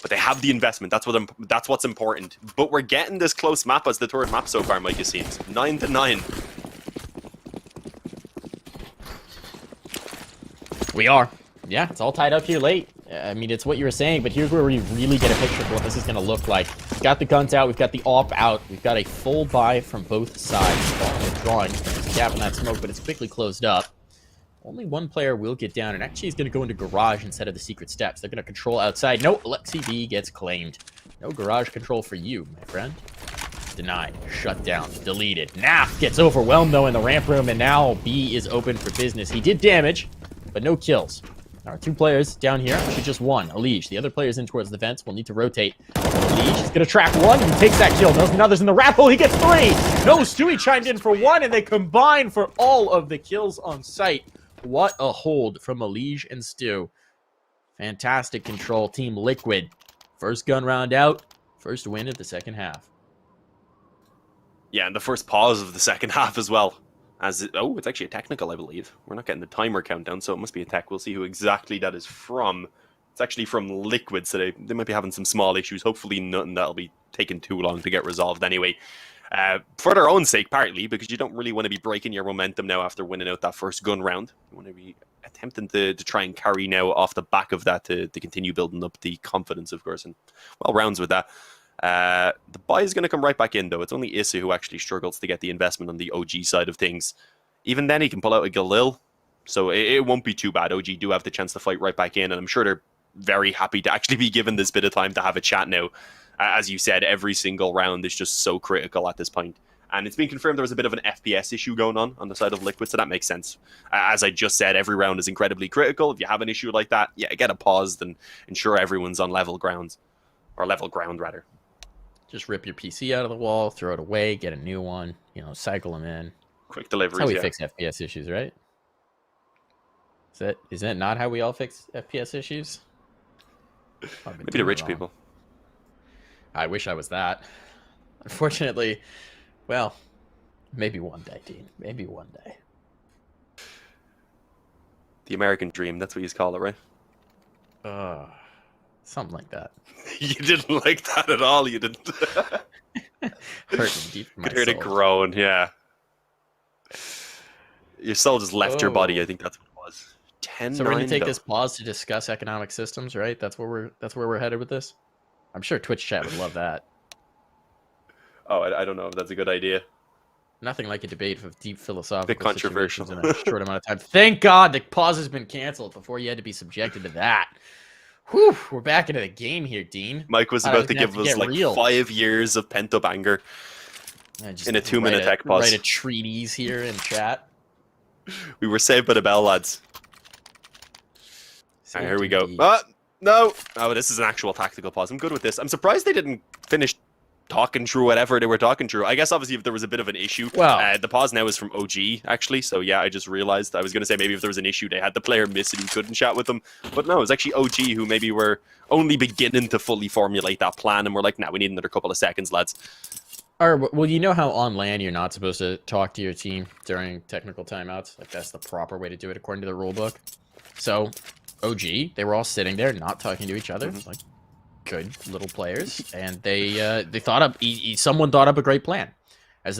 But they have the investment. That's what's important. But we're getting this close map as the third map so far, Mike, it seems. 9-9. We are. Yeah, it's all tied up here late. I mean, it's what you were saying, but here's where we really get a picture of what this is going to look like. We've got the guns out. We've got the AWP out. We've got a full buy from both sides. Withdrawing. There's a gap in that smoke, but it's quickly closed up. Only one player will get down, and actually he's going to go into garage instead of the secret steps. They're going to control outside. No, Alexi B gets claimed. No garage control for you, my friend. Denied. Shut down. Deleted. Naf gets overwhelmed, though, in the ramp room, and now B is open for business. He did damage, but no kills. There are 2 players down here. Actually, just 1. Alige. The other player's in towards the vents. We'll need to rotate. Alige is going to track 1. He takes that kill. Knows another's in the wrap hole. He gets 3. No, Stewie chimed in for 1, and they combine for all of the kills on site. What a hold from Alige and Stu. Fantastic control. Team Liquid. First gun round out. First win of the second half. Yeah, and the first pause of the second half as well. Oh, it's actually a technical, I believe. We're not getting the timer countdown, so it must be a tech. We'll see who exactly that is from. It's actually from Liquid, so they might be having some small issues. Hopefully nothing that'll be taking too long to get resolved anyway. For their own sake, partly, because you don't really want to be breaking your momentum now after winning out that first gun round. You want to be attempting to try and carry now off the back of that to continue building up the confidence, of course. And well, rounds with that. The buy is going to come right back in, though. It's only Issa who actually struggles to get the investment on the OG side of things. Even then, he can pull out a Galil, so it won't be too bad. OG do have the chance to fight right back in, and I'm sure they're very happy to actually be given this bit of time to have a chat now. As you said, every single round is just so critical at this point. And it's been confirmed there was a bit of an FPS issue going on the side of Liquid, so that makes sense. As I just said, every round is incredibly critical. If you have an issue like that, yeah, get it paused and ensure everyone's on level grounds. Or level ground, rather. Just rip your PC out of the wall, throw it away, get a new one, you know, cycle them in. Quick deliveries, That's how we fix FPS issues, right? Is that not how we all fix FPS issues? Maybe the rich people. I wish I was that. Unfortunately, well, maybe one day, Dean. Maybe one day. The American dream, that's what you call it, right? Something like that. You didn't like that at all, you didn't. Hurt me deep in my could hear soul. it groan, yeah. Your soul just left your body, I think that's what it was. 10-9, so we're going to take though. this pause to discuss economic systems, right? That's where we're headed with this. I'm sure Twitch chat would love that. Oh, I don't know if that's a good idea. Nothing like a debate of deep philosophical Bit controversial situations in a short amount of time. Thank God the pause has been canceled before you had to be subjected to that. Whew, we're back into the game here, Dean. Mike was about to give us like 5 years of pent-up anger in a 2-minute tech pause. Write a treatise here in chat. We were saved by the bell, lads. All right, here we go. No! Oh, this is an actual tactical pause. I'm good with this. I'm surprised they didn't finish talking through whatever they were talking through. I guess obviously if there was a bit of an issue. Well, the pause now is from OG, actually. So yeah, I just realized. I was going to say maybe if there was an issue, they had the player miss and he couldn't chat with them. But no, it was actually OG who maybe were only beginning to fully formulate that plan. And we're like, nah, we need another couple of seconds, lads. Well, you know how on LAN you're not supposed to talk to your team during technical timeouts? Like, that's the proper way to do it according to the rule book. So, OG, they were all sitting there not talking to each other. Like, good little players. And they thought up... someone thought up a great plan. As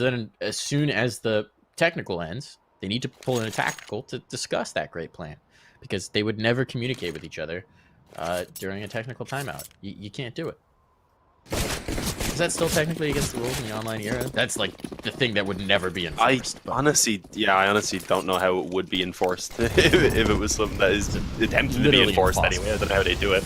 soon as the technical ends, they need to pull in a tactical to discuss that great plan. Because they would never communicate with each other during a technical timeout. You can't do it. Is that still technically against the rules in the online era? That's like the thing that would never be enforced. I honestly don't know how it would be enforced if it was something that is attempted to be enforced anyway. I don't know how they do it.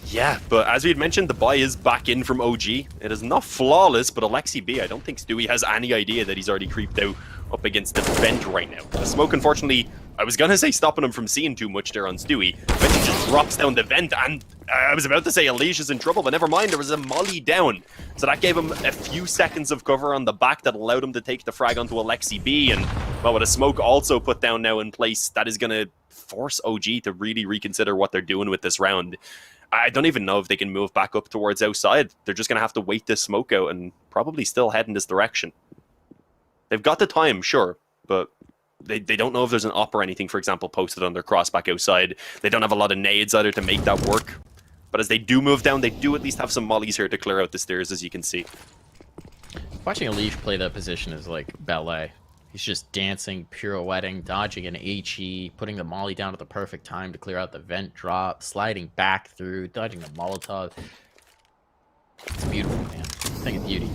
Yeah, but as we had mentioned, the buy is back in from OG. It is not flawless, but Alexi B, I don't think Stewie has any idea that he's already creeped out up against the vent right now. The smoke, unfortunately, I was gonna say stopping him from seeing too much there on Stewie, but he just drops down the vent, and I was about to say Alicia's in trouble, but never mind, there was a molly down. So that gave him a few seconds of cover on the back that allowed him to take the frag onto Alexi B, and well, with a smoke also put down now in place, that is gonna force OG to really reconsider what they're doing with this round. I don't even know if they can move back up towards outside. They're just gonna have to wait this smoke out and probably still head in this direction. They've got the time, sure, but they don't know if there's an op or anything, for example, posted on their cross back outside. They don't have a lot of nades either to make that work. But as they do move down, they do at least have some mollies here to clear out the stairs, as you can see. Watching a Leaf play that position is like ballet. He's just dancing, pirouetting, dodging an HE, putting the molly down at the perfect time to clear out the vent drop, sliding back through, dodging the Molotov. It's beautiful, man. It's a thing of beauty.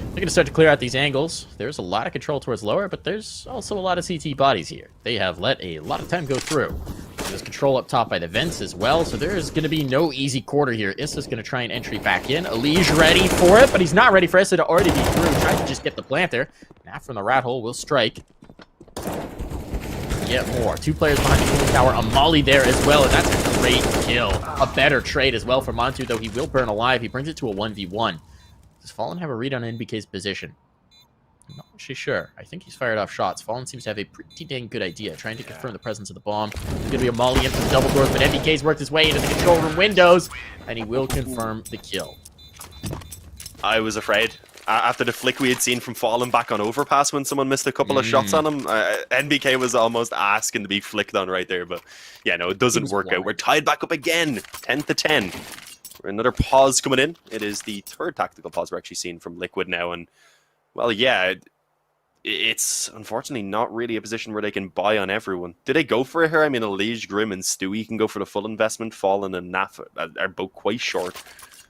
They're going to start to clear out these angles. There's a lot of control towards lower, but there's also a lot of CT bodies here. They have let a lot of time go through. There's control up top by the vents as well, so there's going to be no easy quarter here. Issa's going to try and entry back in. Alige ready for it, but he's not ready for Issa to already be through. Trying to just get the plant there. Now from the rat hole will strike. Get more. Two players behind the cooling tower. A molly there as well, and that's a great kill. A better trade as well for Montu, though he will burn alive. He brings it to a 1v1. Does Fallen have a read on NBK's position? I'm not actually sure. I think he's fired off shots. Fallen seems to have a pretty dang good idea, trying to confirm the presence of the bomb. There's going to be a molly in from the double doors, but NBK's worked his way into the control room windows, and he will confirm the kill. I was afraid. After the flick we had seen from Fallen back on overpass when someone missed a couple of shots on him, NBK was almost asking to be flicked on right there, but yeah, no, it doesn't work out. We're tied back up again, 10-10. Another pause coming in. It is the third tactical pause we're actually seeing from Liquid now, and well, yeah, it's unfortunately not really a position where they can buy on everyone. Do they go for it here? I mean, Alige, Grim, and Stewie can go for the full investment. Fallen and Naf are both quite short.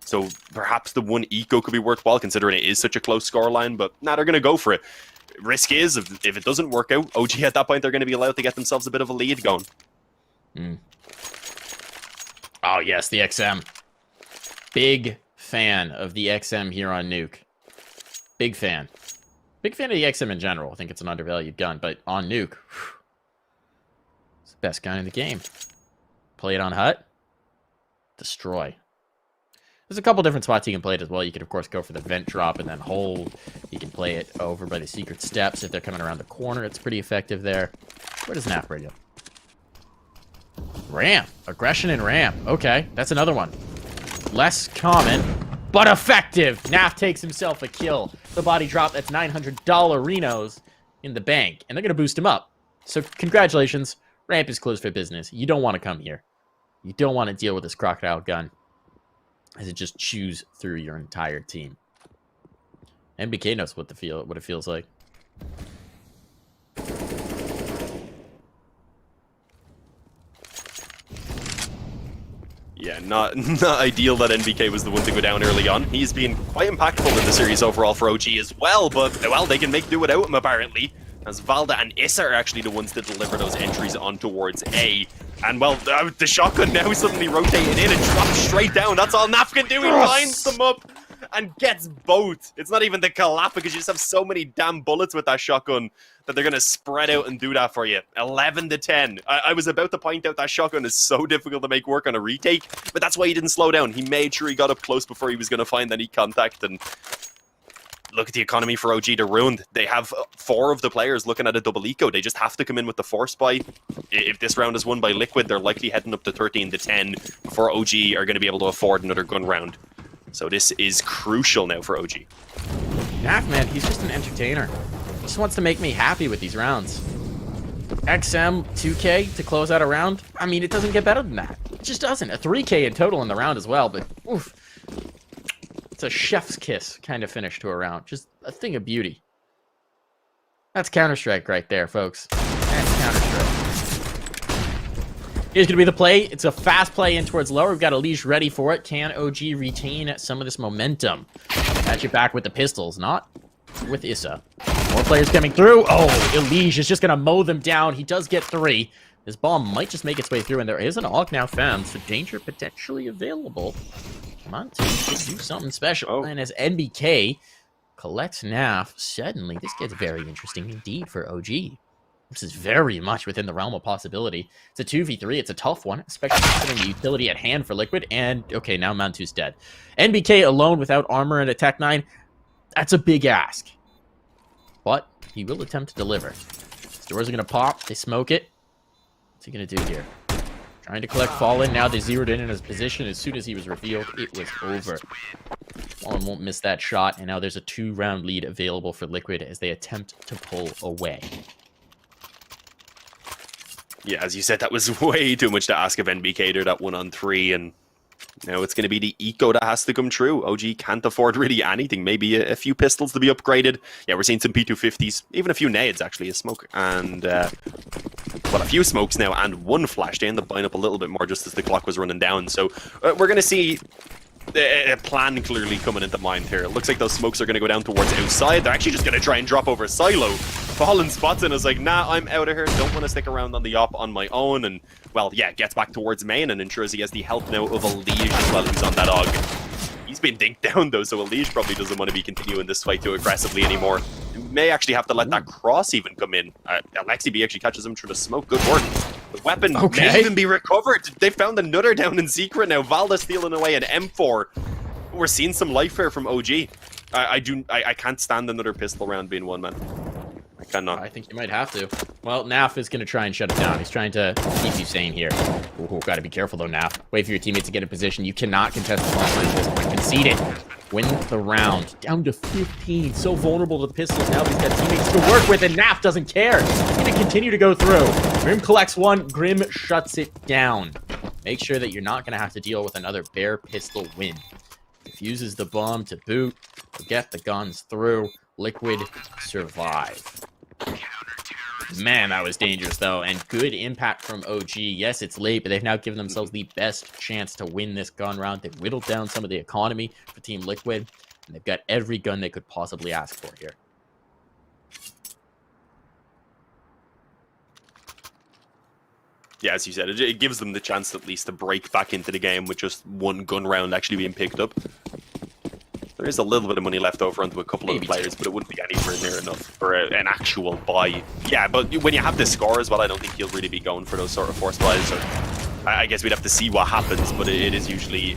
So perhaps the one eco could be worthwhile, considering it is such a close scoreline, but nah, they're going to go for it. Risk is, if it doesn't work out, OG at that point, they're going to be allowed to get themselves a bit of a lead going. Oh, yes, the XM. Big fan of the XM here on Nuke. Big fan. Big fan of the XM in general. I think it's an undervalued gun, but on Nuke, whew, it's the best gun in the game. Play it on hut, destroy. There's a couple different spots you can play it as well. You can, of course, go for the vent drop and then hold. You can play it over by the secret steps if they're coming around the corner. It's pretty effective there. Where does Nap radio? Ramp. Aggression and ramp. Okay, that's another one. Less common, but effective. Naf takes himself a kill. The body drop, that's $900 Renos in the bank. And they're going to boost him up. So congratulations. Ramp is closed for business. You don't want to come here. You don't want to deal with this crocodile gun, as it just chews through your entire team. NBK knows what it feels like. Yeah, not ideal that NBK was the one to go down early on. He's been quite impactful in the series overall for OG as well, but, well, they can make do without him, apparently, as Valda and Issa are actually the ones to deliver those entries on towards A. And, well, the shotgun now suddenly rotated in and dropped straight down. That's all Naf can do. He lines them up and gets both. It's not even the collapse, because you just have so many damn bullets with that shotgun that they're going to spread out and do that for you. 11-10. I was about to point out that shotgun is so difficult to make work on a retake, but that's why he didn't slow down. He made sure he got up close before he was going to find any contact, and look at the economy for OG. They're ruined. They have 4 of the players looking at a double eco. They just have to come in with the force buy. If this round is won by Liquid, they're likely heading up to 13-10 before OG are going to be able to afford another gun round. So this is crucial now for OG. Naf, man, he's just an entertainer. He just wants to make me happy with these rounds. XM 2K to close out a round? I mean, it doesn't get better than that. It just doesn't. A 3K in total in the round as well, but oof. It's a chef's kiss kind of finish to a round. Just a thing of beauty. That's Counter-Strike right there, folks. That's Counter-Strike. Here's going to be the play. It's a fast play in towards lower. We've got Elige ready for it. Can OG retain some of this momentum? Catch it back with the pistols, not with Issa. More players coming through. Oh, Elige is just going to mow them down. He does get 3. This bomb might just make its way through, and there is an AUG now found, so danger potentially available. Come on, team, just do something special. Oh. And as NBK collects NAF, suddenly this gets very interesting indeed for OG. This is very much within the realm of possibility. It's a 2v3. It's a tough one, especially considering the utility at hand for Liquid. And, okay, now Mantu's dead. NBK alone without armor and a Tech 9, that's a big ask. But he will attempt to deliver. His doors are going to pop. They smoke it. What's he going to do here? Trying to collect Fallen. Now they zeroed in his position. As soon as he was revealed, it was over. Fallen won't miss that shot. And now there's a 2-round lead available for Liquid as they attempt to pull away. Yeah, as you said, that was way too much to ask of NBK there, that 1-on-3, and now it's going to be the eco that has to come true. OG can't afford really anything. Maybe a few pistols to be upgraded. Yeah, we're seeing some P250s, even a few nades, actually, a smoke, and, well, a few smokes now, and 1 flash. They end up buying up a little bit more just as the clock was running down, so we're going to see a plan clearly coming into mind here. It looks like those smokes are going to go down towards outside. They're actually just going to try and drop over silo. Fallen spots and is like, nah, I'm out of here. Don't want to stick around on the op on my own. And, well, yeah, gets back towards main and ensures he has the help now of Elige as well, who's on that AUG. He's been dinked down, though, so Elige probably doesn't want to be continuing this fight too aggressively anymore. He may actually have to let that cross even come in. Alexi B actually catches him through the smoke. Good work. The weapon may even be recovered. They found another down in secret now. Valda stealing away an M4. We're seeing some life here from OG. I can't stand another pistol round being won, man. I cannot. I think you might have to. Well, Naf is going to try and shut it down. He's trying to keep you sane here. Ooh, got to be careful, though, Naf. Wait for your teammates to get in position. You cannot contest the front line at this point. Concede it. Win the round. Down to 15. So vulnerable to the pistols now. He's got teammates to work with, and Naf doesn't care. He's going to continue to go through. Grim collects 1. Grim shuts it down. Make sure that you're not going to have to deal with another bare pistol win. Defuses the bomb to boot. Get the guns through. Liquid survive. Man, that was dangerous, though, and good impact from OG. Yes, it's late, but they've now given themselves the best chance to win this gun round. They've whittled down some of the economy for Team Liquid, and they've got every gun they could possibly ask for here. Yeah, as you said, it gives them the chance at least to break back into the game with just 1 gun round actually being picked up. There is a little bit of money left over onto a couple of the players, but it wouldn't be anywhere near enough for an actual buy. Yeah, but when you have this score as well, I don't think you'll really be going for those sort of force buys. Or I guess we'd have to see what happens, but it is usually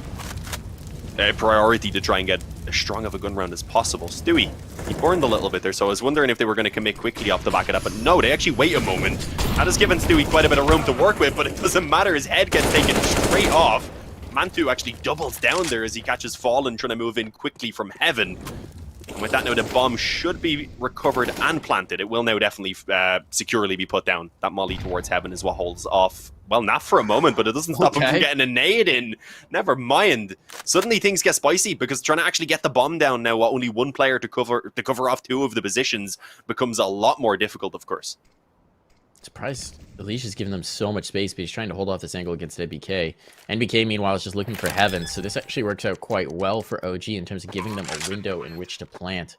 a priority to try and get as strong of a gun round as possible. Stewie, he burned a little bit there, so I was wondering if they were going to commit quickly off the back of that, but no, they actually wait a moment. That has given Stewie quite a bit of room to work with, but it doesn't matter. His head gets taken straight off. Mantu actually doubles down there as he catches Fallen, trying to move in quickly from heaven. And with that now, the bomb should be recovered and planted. It will now definitely securely be put down. That molly towards heaven is what holds off, well, not for a moment, but it doesn't stop him from getting a nade in. Never mind. Suddenly things get spicy because trying to actually get the bomb down now, only 1 player to cover off 2 of the positions becomes a lot more difficult, of course. Surprised Alicia's giving them so much space, but he's trying to hold off this angle against NBK. NBK, meanwhile, is just looking for heaven, so this actually works out quite well for OG in terms of giving them a window in which to plant.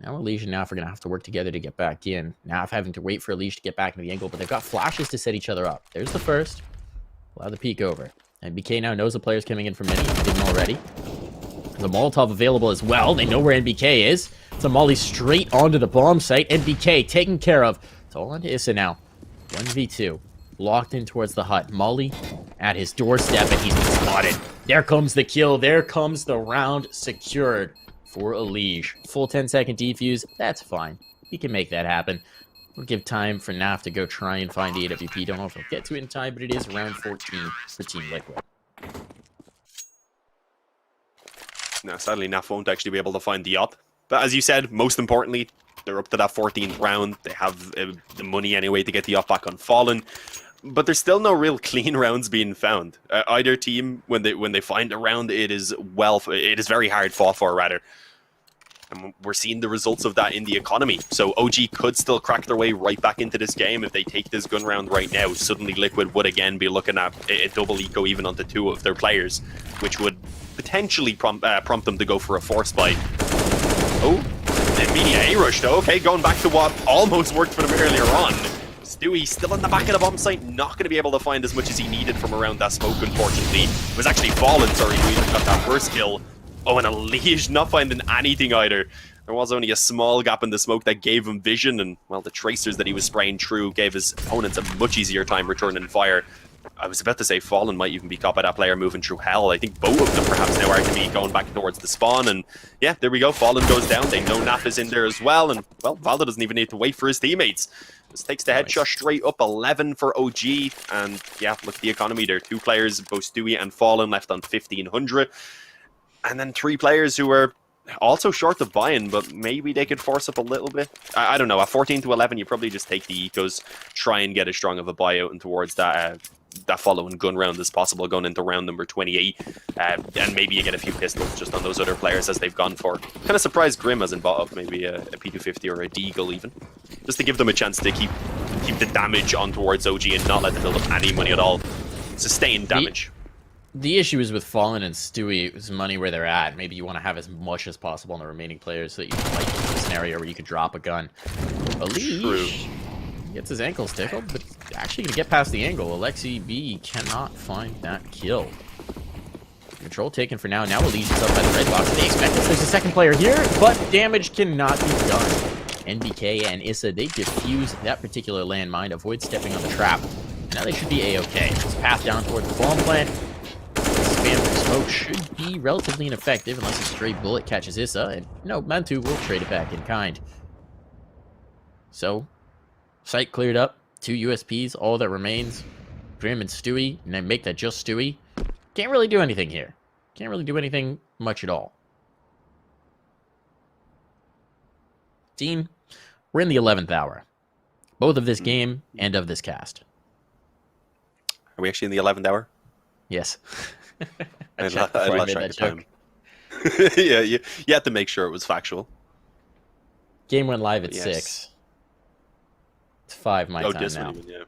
Now Alicia and Naf are going to have to work together to get back in. Naf having to wait for Alicia to get back into the angle, but they've got flashes to set each other up. There's the first. Allow the peek over. NBK now knows the player's coming in from many, if he didn't already. There's a Molotov available as well. They know where NBK is. It's a molly straight onto the bomb site. NBK taken care of. It's all onto Issa now. 1v2. Locked in towards the hut. Molly at his doorstep, and he's been spotted. There comes the kill. There comes the round secured for Elige. Full 10-second defuse. That's fine. He can make that happen. We'll give time for Naf to go try and find the AWP. Don't know if he'll get to it in time, but it is round 14 for Team Liquid. Now, sadly, Naf won't actually be able to find the op. But as you said, most importantly, they're up to that 14th round. They have the money anyway to get the up back on Fallen. But there's still no real clean rounds being found. Either team, when they find a round, it is very hard fought for, rather. And we're seeing the results of that in the economy. So OG could still crack their way right back into this game if they take this gun round right now. Suddenly Liquid would again be looking at a double eco even onto 2 of their players, which would potentially prompt them to go for a force buy. Oh, the immediate A-rush though. Okay, going back to what almost worked for them earlier on. Stewie still in the back of the bomb site, not going to be able to find as much as he needed from around that smoke, unfortunately. It was actually Fallen, sorry, who even got that first kill. Oh, and Unleashed not finding anything either. There was only a small gap in the smoke that gave him vision, and, well, the tracers that he was spraying through gave his opponents a much easier time returning fire. I was about to say Fallen might even be caught by that player moving through hell. I think both of them perhaps now are to be going back towards the spawn, and yeah, there we go. Fallen goes down. They know Nap is in there as well, and, well, Valda doesn't even need to wait for his teammates. This takes the headshot straight up, 11 for OG, and yeah, look at the economy there. 2 players, both Stewie and Fallen, left on 1,500. And then 3 players who are also short of buy-in, but maybe they could force up a little bit. I don't know. At 14 to 11, you probably just take the ecos, try and get as strong of a buyout and towards that following gun round as possible, going into round number 28. And maybe you get a few pistols just on those other players as they've gone for. Kind of surprised Grim hasn't bought up maybe a P250 or a Deagle even, just to give them a chance to keep the damage on towards OG and not let them build up any money at all. Sustain damage. The issue is with Fallen and Stewie's money where they're at. Maybe you want to have as much as possible on the remaining players so that you can fight into a scenario where you could drop a gun. Alish gets his ankles tickled, but actually going to get past the angle. Alexi B cannot find that kill. Control taken for now. Now Alish is up by the red box. They expect this. There's a second player here, but damage cannot be done. NBK and Issa, they defuse that particular landmine, avoid stepping on the trap. And now they should be A-okay. This path down towards the bomb plant. Spam from smoke should be relatively ineffective unless a stray bullet catches Issa, and no, Mantu will trade it back in kind. So, site cleared up, 2 USPs, all that remains, Grim and Stewie, and then make that just Stewie. Can't really do anything here. Can't really do anything much at all. Team, we're in the 11th hour, both of this game and of this cast. Are we actually in the 11th hour? Yes. I lost track of time. Yeah, you had to make sure it was factual. Game went live at 6. It's 5 my time this now. One even, yeah.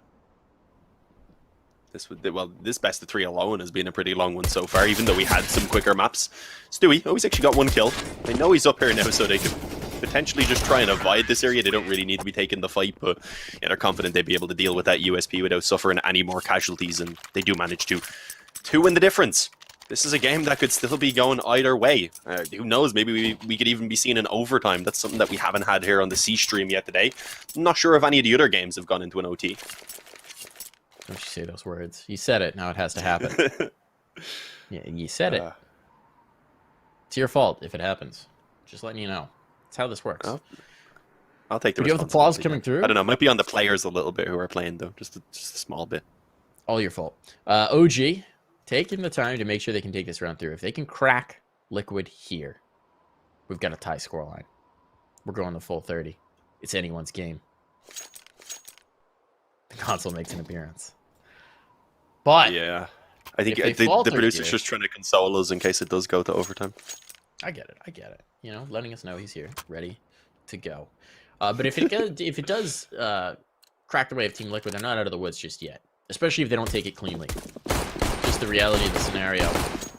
This best of 3 alone has been a pretty long one so far, even though we had some quicker maps. Stewie, he's actually got 1 kill. I know he's up here now, so they could potentially just try and avoid this area. They don't really need to be taking the fight, but yeah, they're confident they'd be able to deal with that USP without suffering any more casualties, and they do manage to. 2 in the difference. This is a game that could still be going either way. Who knows? Maybe we could even be seeing an overtime. That's something that we haven't had here on the C stream yet today. I'm not sure if any of the other games have gone into an OT. Don't you say those words. You said it. Now it has to happen. Yeah, you said it. It's your fault if it happens. Just letting you know. That's how this works. I'll take the responsibility. Do you have the applause coming through? I don't know. It might be on the players a little bit who are playing, though. Just a small bit. All your fault. OG, taking the time to make sure they can take this round through. If they can crack Liquid here, we've got a tie scoreline. We're going the full 30. It's anyone's game. The console makes an appearance. But yeah, I think the producer's just trying to console us in case it does go to overtime. I get it. You know, letting us know he's here, ready to go. But if it does crack the way of Team Liquid, they're not out of the woods just yet. Especially if they don't take it cleanly. Just the reality of the scenario.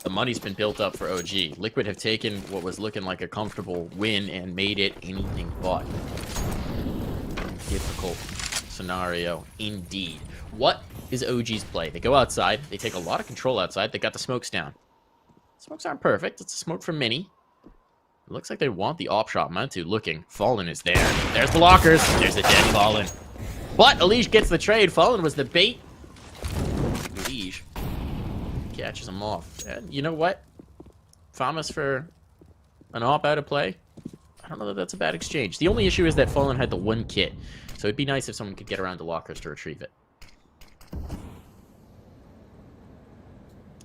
The money's been built up for OG. Liquid have taken what was looking like a comfortable win and made it anything but. Difficult scenario indeed. What is OG's play? They go outside. They take a lot of control outside. They got the smokes down. Smokes aren't perfect. It's a smoke from Mini. It looks like they want the op shot. Mantu looking. Fallen is there. There's the lockers. There's the dead Fallen. But Alish gets the trade. Fallen was the bait. Alish catches him off. And you know what? Famas for an op out of play. I don't know that that's a bad exchange. The only issue is that Fallen had the 1 kit. So it'd be nice if someone could get around to lockers to retrieve it.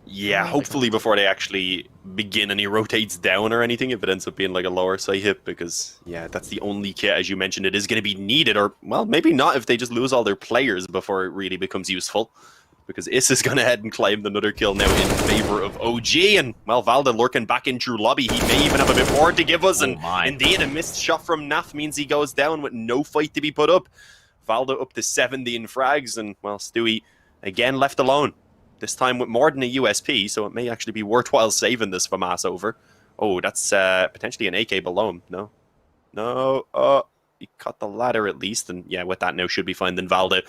Yeah, hopefully before they actually begin and he rotates down or anything, if it ends up being like a lower sight hit, because, yeah, that's the only kit, as you mentioned, it is going to be needed, or, well, maybe not if they just lose all their players before it really becomes useful. because Issa's going to head and claim another kill now in favor of OG. And, well, Valda lurking back in through lobby. He may even have a bit more to give us. And indeed, a missed shot from Naf means he goes down with no fight to be put up. Valda up to 70 in frags. And, well, Stewie again left alone. This time with more than a USP, so it may actually be worthwhile saving this FAMAS over. Oh, that's potentially an AK below him. No. No. He cut the ladder at least. And, yeah, with that now should be fine. Then Valda.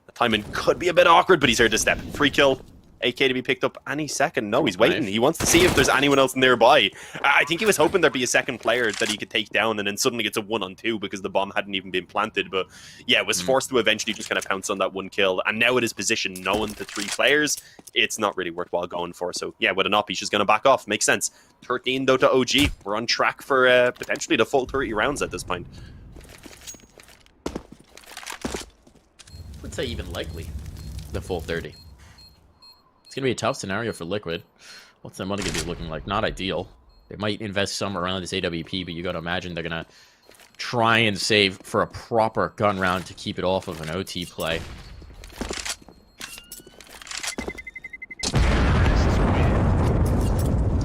The timing could be a bit awkward, but he's here to step. Free kill. AK to be picked up any second. No, he's waiting. He wants to see if there's anyone else nearby. I think he was hoping there'd be a second player that he could take down, and then suddenly it's a 1-on-2 because the bomb hadn't even been planted. But yeah, was forced to eventually just kind of pounce on that one kill. And now it is positioned known to 3 players. It's not really worthwhile going for. So yeah, with an op, he's just going to back off. Makes sense. 13 though to OG. We're on track for potentially the full 30 rounds at this point. I would say even likely the full 30. It's going to be a tough scenario for Liquid. What's their money going to be looking like? Not ideal. They might invest some around this AWP, but you got to imagine they're going to try and save for a proper gun round to keep it off of an OT play.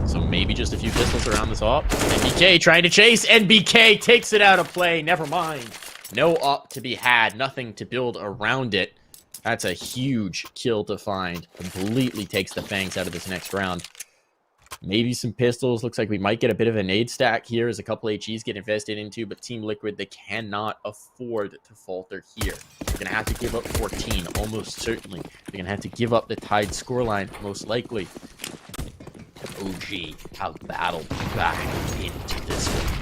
So maybe just a few pistols around this op. NBK trying to chase. NBK takes it out of play. Never mind. No op to be had. Nothing to build around it. That's a huge kill to find. Completely takes the fangs out of this next round. Maybe some pistols. Looks like we might get a bit of a nade stack here as a couple HEs get invested into, but Team Liquid, they cannot afford to falter here. They're going to have to give up 14, almost certainly. They're going to have to give up the tied scoreline, most likely. OG have battled back into this one.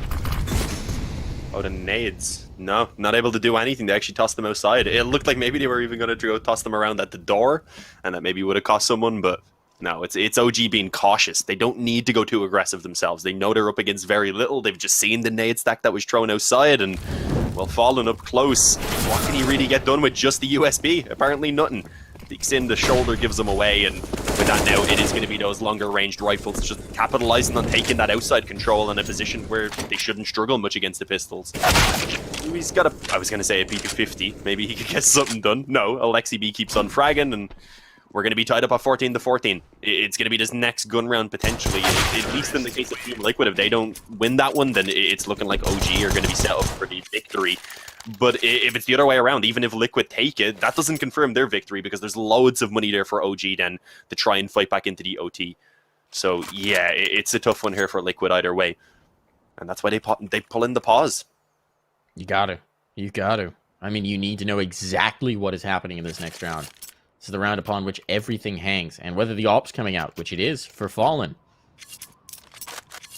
Oh, the nades. No, not able to do anything. They actually tossed them outside. It looked like maybe they were even going to toss them around at the door, and that maybe would have cost someone, but no, it's OG being cautious. They don't need to go too aggressive themselves. They know they're up against very little. They've just seen the nade stack that was thrown outside, and, well, falling up close. What can he really get done with just the USB? Apparently nothing. Peeks in, the shoulder gives him away, and with that now, it is going to be those longer ranged rifles just capitalizing on taking that outside control in a position where they shouldn't struggle much against the pistols. He's got a, I was going to say a P250. Maybe he could get something done. No, Alexi B keeps on fragging, and we're going to be tied up at 14 to 14. It's going to be this next gun round potentially. At least in the case of Team Liquid, if they don't win that one, then it's looking like OG are going to be set up for the victory. But if it's the other way around, even if Liquid take it, that doesn't confirm their victory because there's loads of money there for OG then to try and fight back into the OT. So yeah, it's a tough one here for Liquid either way. And that's why they pull in the pause. You got to. You got to. I mean, you need to know exactly what is happening in this next round. This is the round upon which everything hangs. And whether the op's coming out, which it is for Fallen.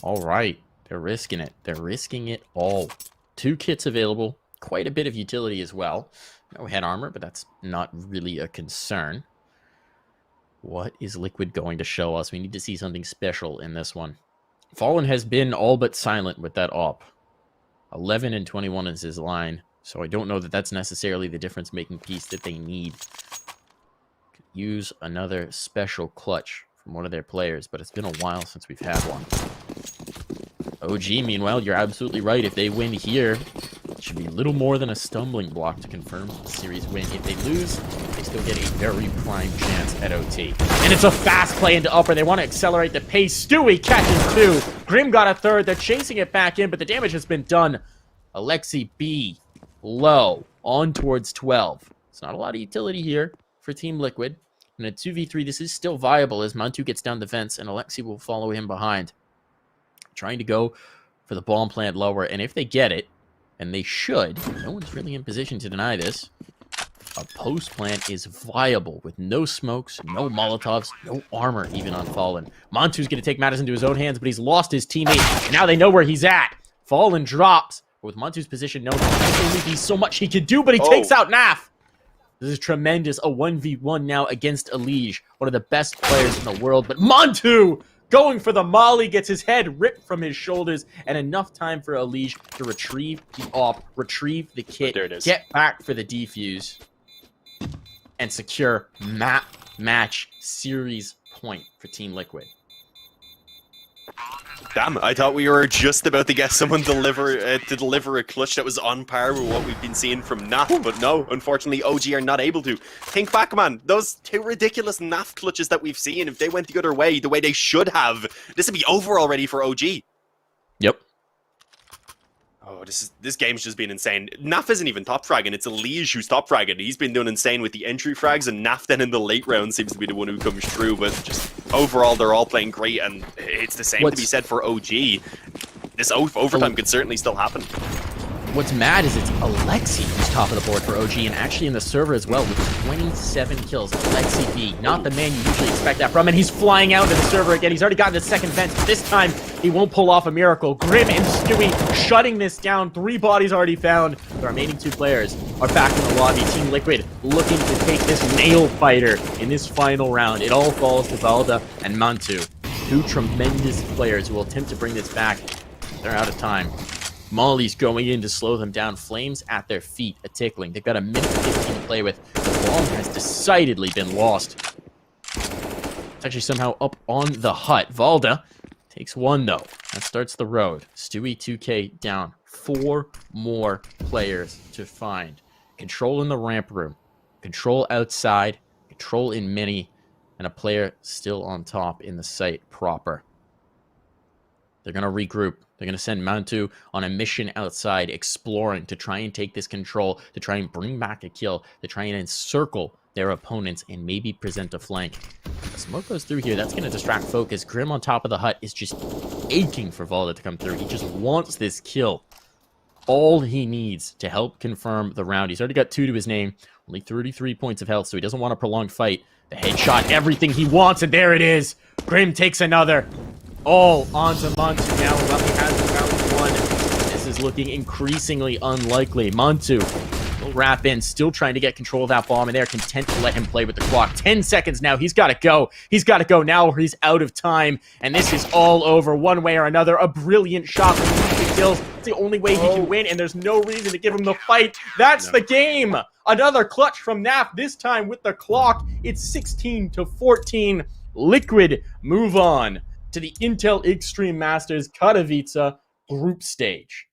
All right. They're risking it. They're risking it all. 2 kits available. Quite a bit of utility as well. No head armor, but that's not really a concern. What is Liquid going to show us? We need to see something special in this one. Fallen has been all but silent with that op. 11 and 21 is his line. So I don't know that that's necessarily the difference-making piece that they need. Could use another special clutch from one of their players, but it's been a while since we've had one. OG, meanwhile, you're absolutely right. If they win here, it should be little more than a stumbling block to confirm the series win. If they lose, they still get a very prime chance at OT. And it's a fast play into upper. They want to accelerate the pace. Stewie catches 2. Grim got a 3rd. They're chasing it back in, but the damage has been done. Alexi B, low, on towards 12. It's not a lot of utility here for Team Liquid. And at 2v3, this is still viable as Mantu gets down the fence, and Alexi will follow him behind. Trying to go for the bomb plant lower, and if they get it, and they should, no one's really in position to deny this, a post plant is viable with no smokes, no Molotovs, no armor even on Fallen. Mantu's going to take matters into his own hands, but he's lost his teammate, and now they know where he's at. Fallen drops, but with Mantu's position known, there's only be so much he can do, but he takes out Naf. This is tremendous, a 1v1 now against Elige, one of the best players in the world, but Mantu going for the molly, gets his head ripped from his shoulders, and enough time for Elige to retrieve the op, retrieve the kit, get back for the defuse, and secure map match series point for Team Liquid. Damn, I thought we were just about to get someone to deliver a clutch that was on par with what we've been seeing from NAF, but no, unfortunately OG are not able to. Think back, man, those two ridiculous NAF clutches that we've seen, if they went the other way, the way they should have, this would be over already for OG. Yep. Oh, this game's just been insane. NAF isn't even top fragging, it's Elige who's top fragging. He's been doing insane with the entry frags, and NAF then in the late round seems to be the one who comes through, but just overall they're all playing great, and it's the same to be said for OG. This overtime could certainly still happen. What's mad is it's Alexi who's top of the board for OG, and actually in the server as well with 27 kills. Alexi B, not the man you usually expect that from, and he's flying out into the server again. He's already gotten the second vent, but this time he won't pull off a miracle. Grim and Stewie shutting this down. 3 bodies already found. The remaining 2 players are back in the lobby. Team Liquid looking to take this nail fighter in this final round. It all falls to Valda and Mantu, 2 tremendous players who will attempt to bring this back. They're out of time. Molly's going in to slow them down. Flames at their feet, a tickling. They've got a minute 15 to play with. The bomb has decidedly been lost. It's actually somehow up on the hut. Valda takes 1, though. That starts the road. Stewie 2K down. 4 more players to find. Control in the ramp room. Control outside. Control in mini. And a player still on top in the site proper. They're going to regroup. They're going to send Mantu on a mission outside, exploring to try and take this control, to try and bring back a kill, to try and encircle their opponents and maybe present a flank. Smoke goes through here. That's going to distract focus. Grim on top of the hut is just aching for Valda to come through. He just wants this kill. All he needs to help confirm the round. He's already got 2 to his name. Only 33 points of health, so he doesn't want a prolonged fight. The headshot, everything he wants, and there it is. Grim takes another. All onto Mantu now. Well, he has round 1. This is looking increasingly unlikely. Mantu will wrap in, still trying to get control of that bomb, and they're content to let him play with the clock. 10 seconds now. He's got to go. He's got to go now, or he's out of time. And this is all over one way or another. A brilliant shot from the kills. It's the only way he can win, and there's no reason to give him the fight. That's the game. Another clutch from NAF, this time with the clock. It's 16-14. Liquid move on to the Intel Extreme Masters Katowice group stage.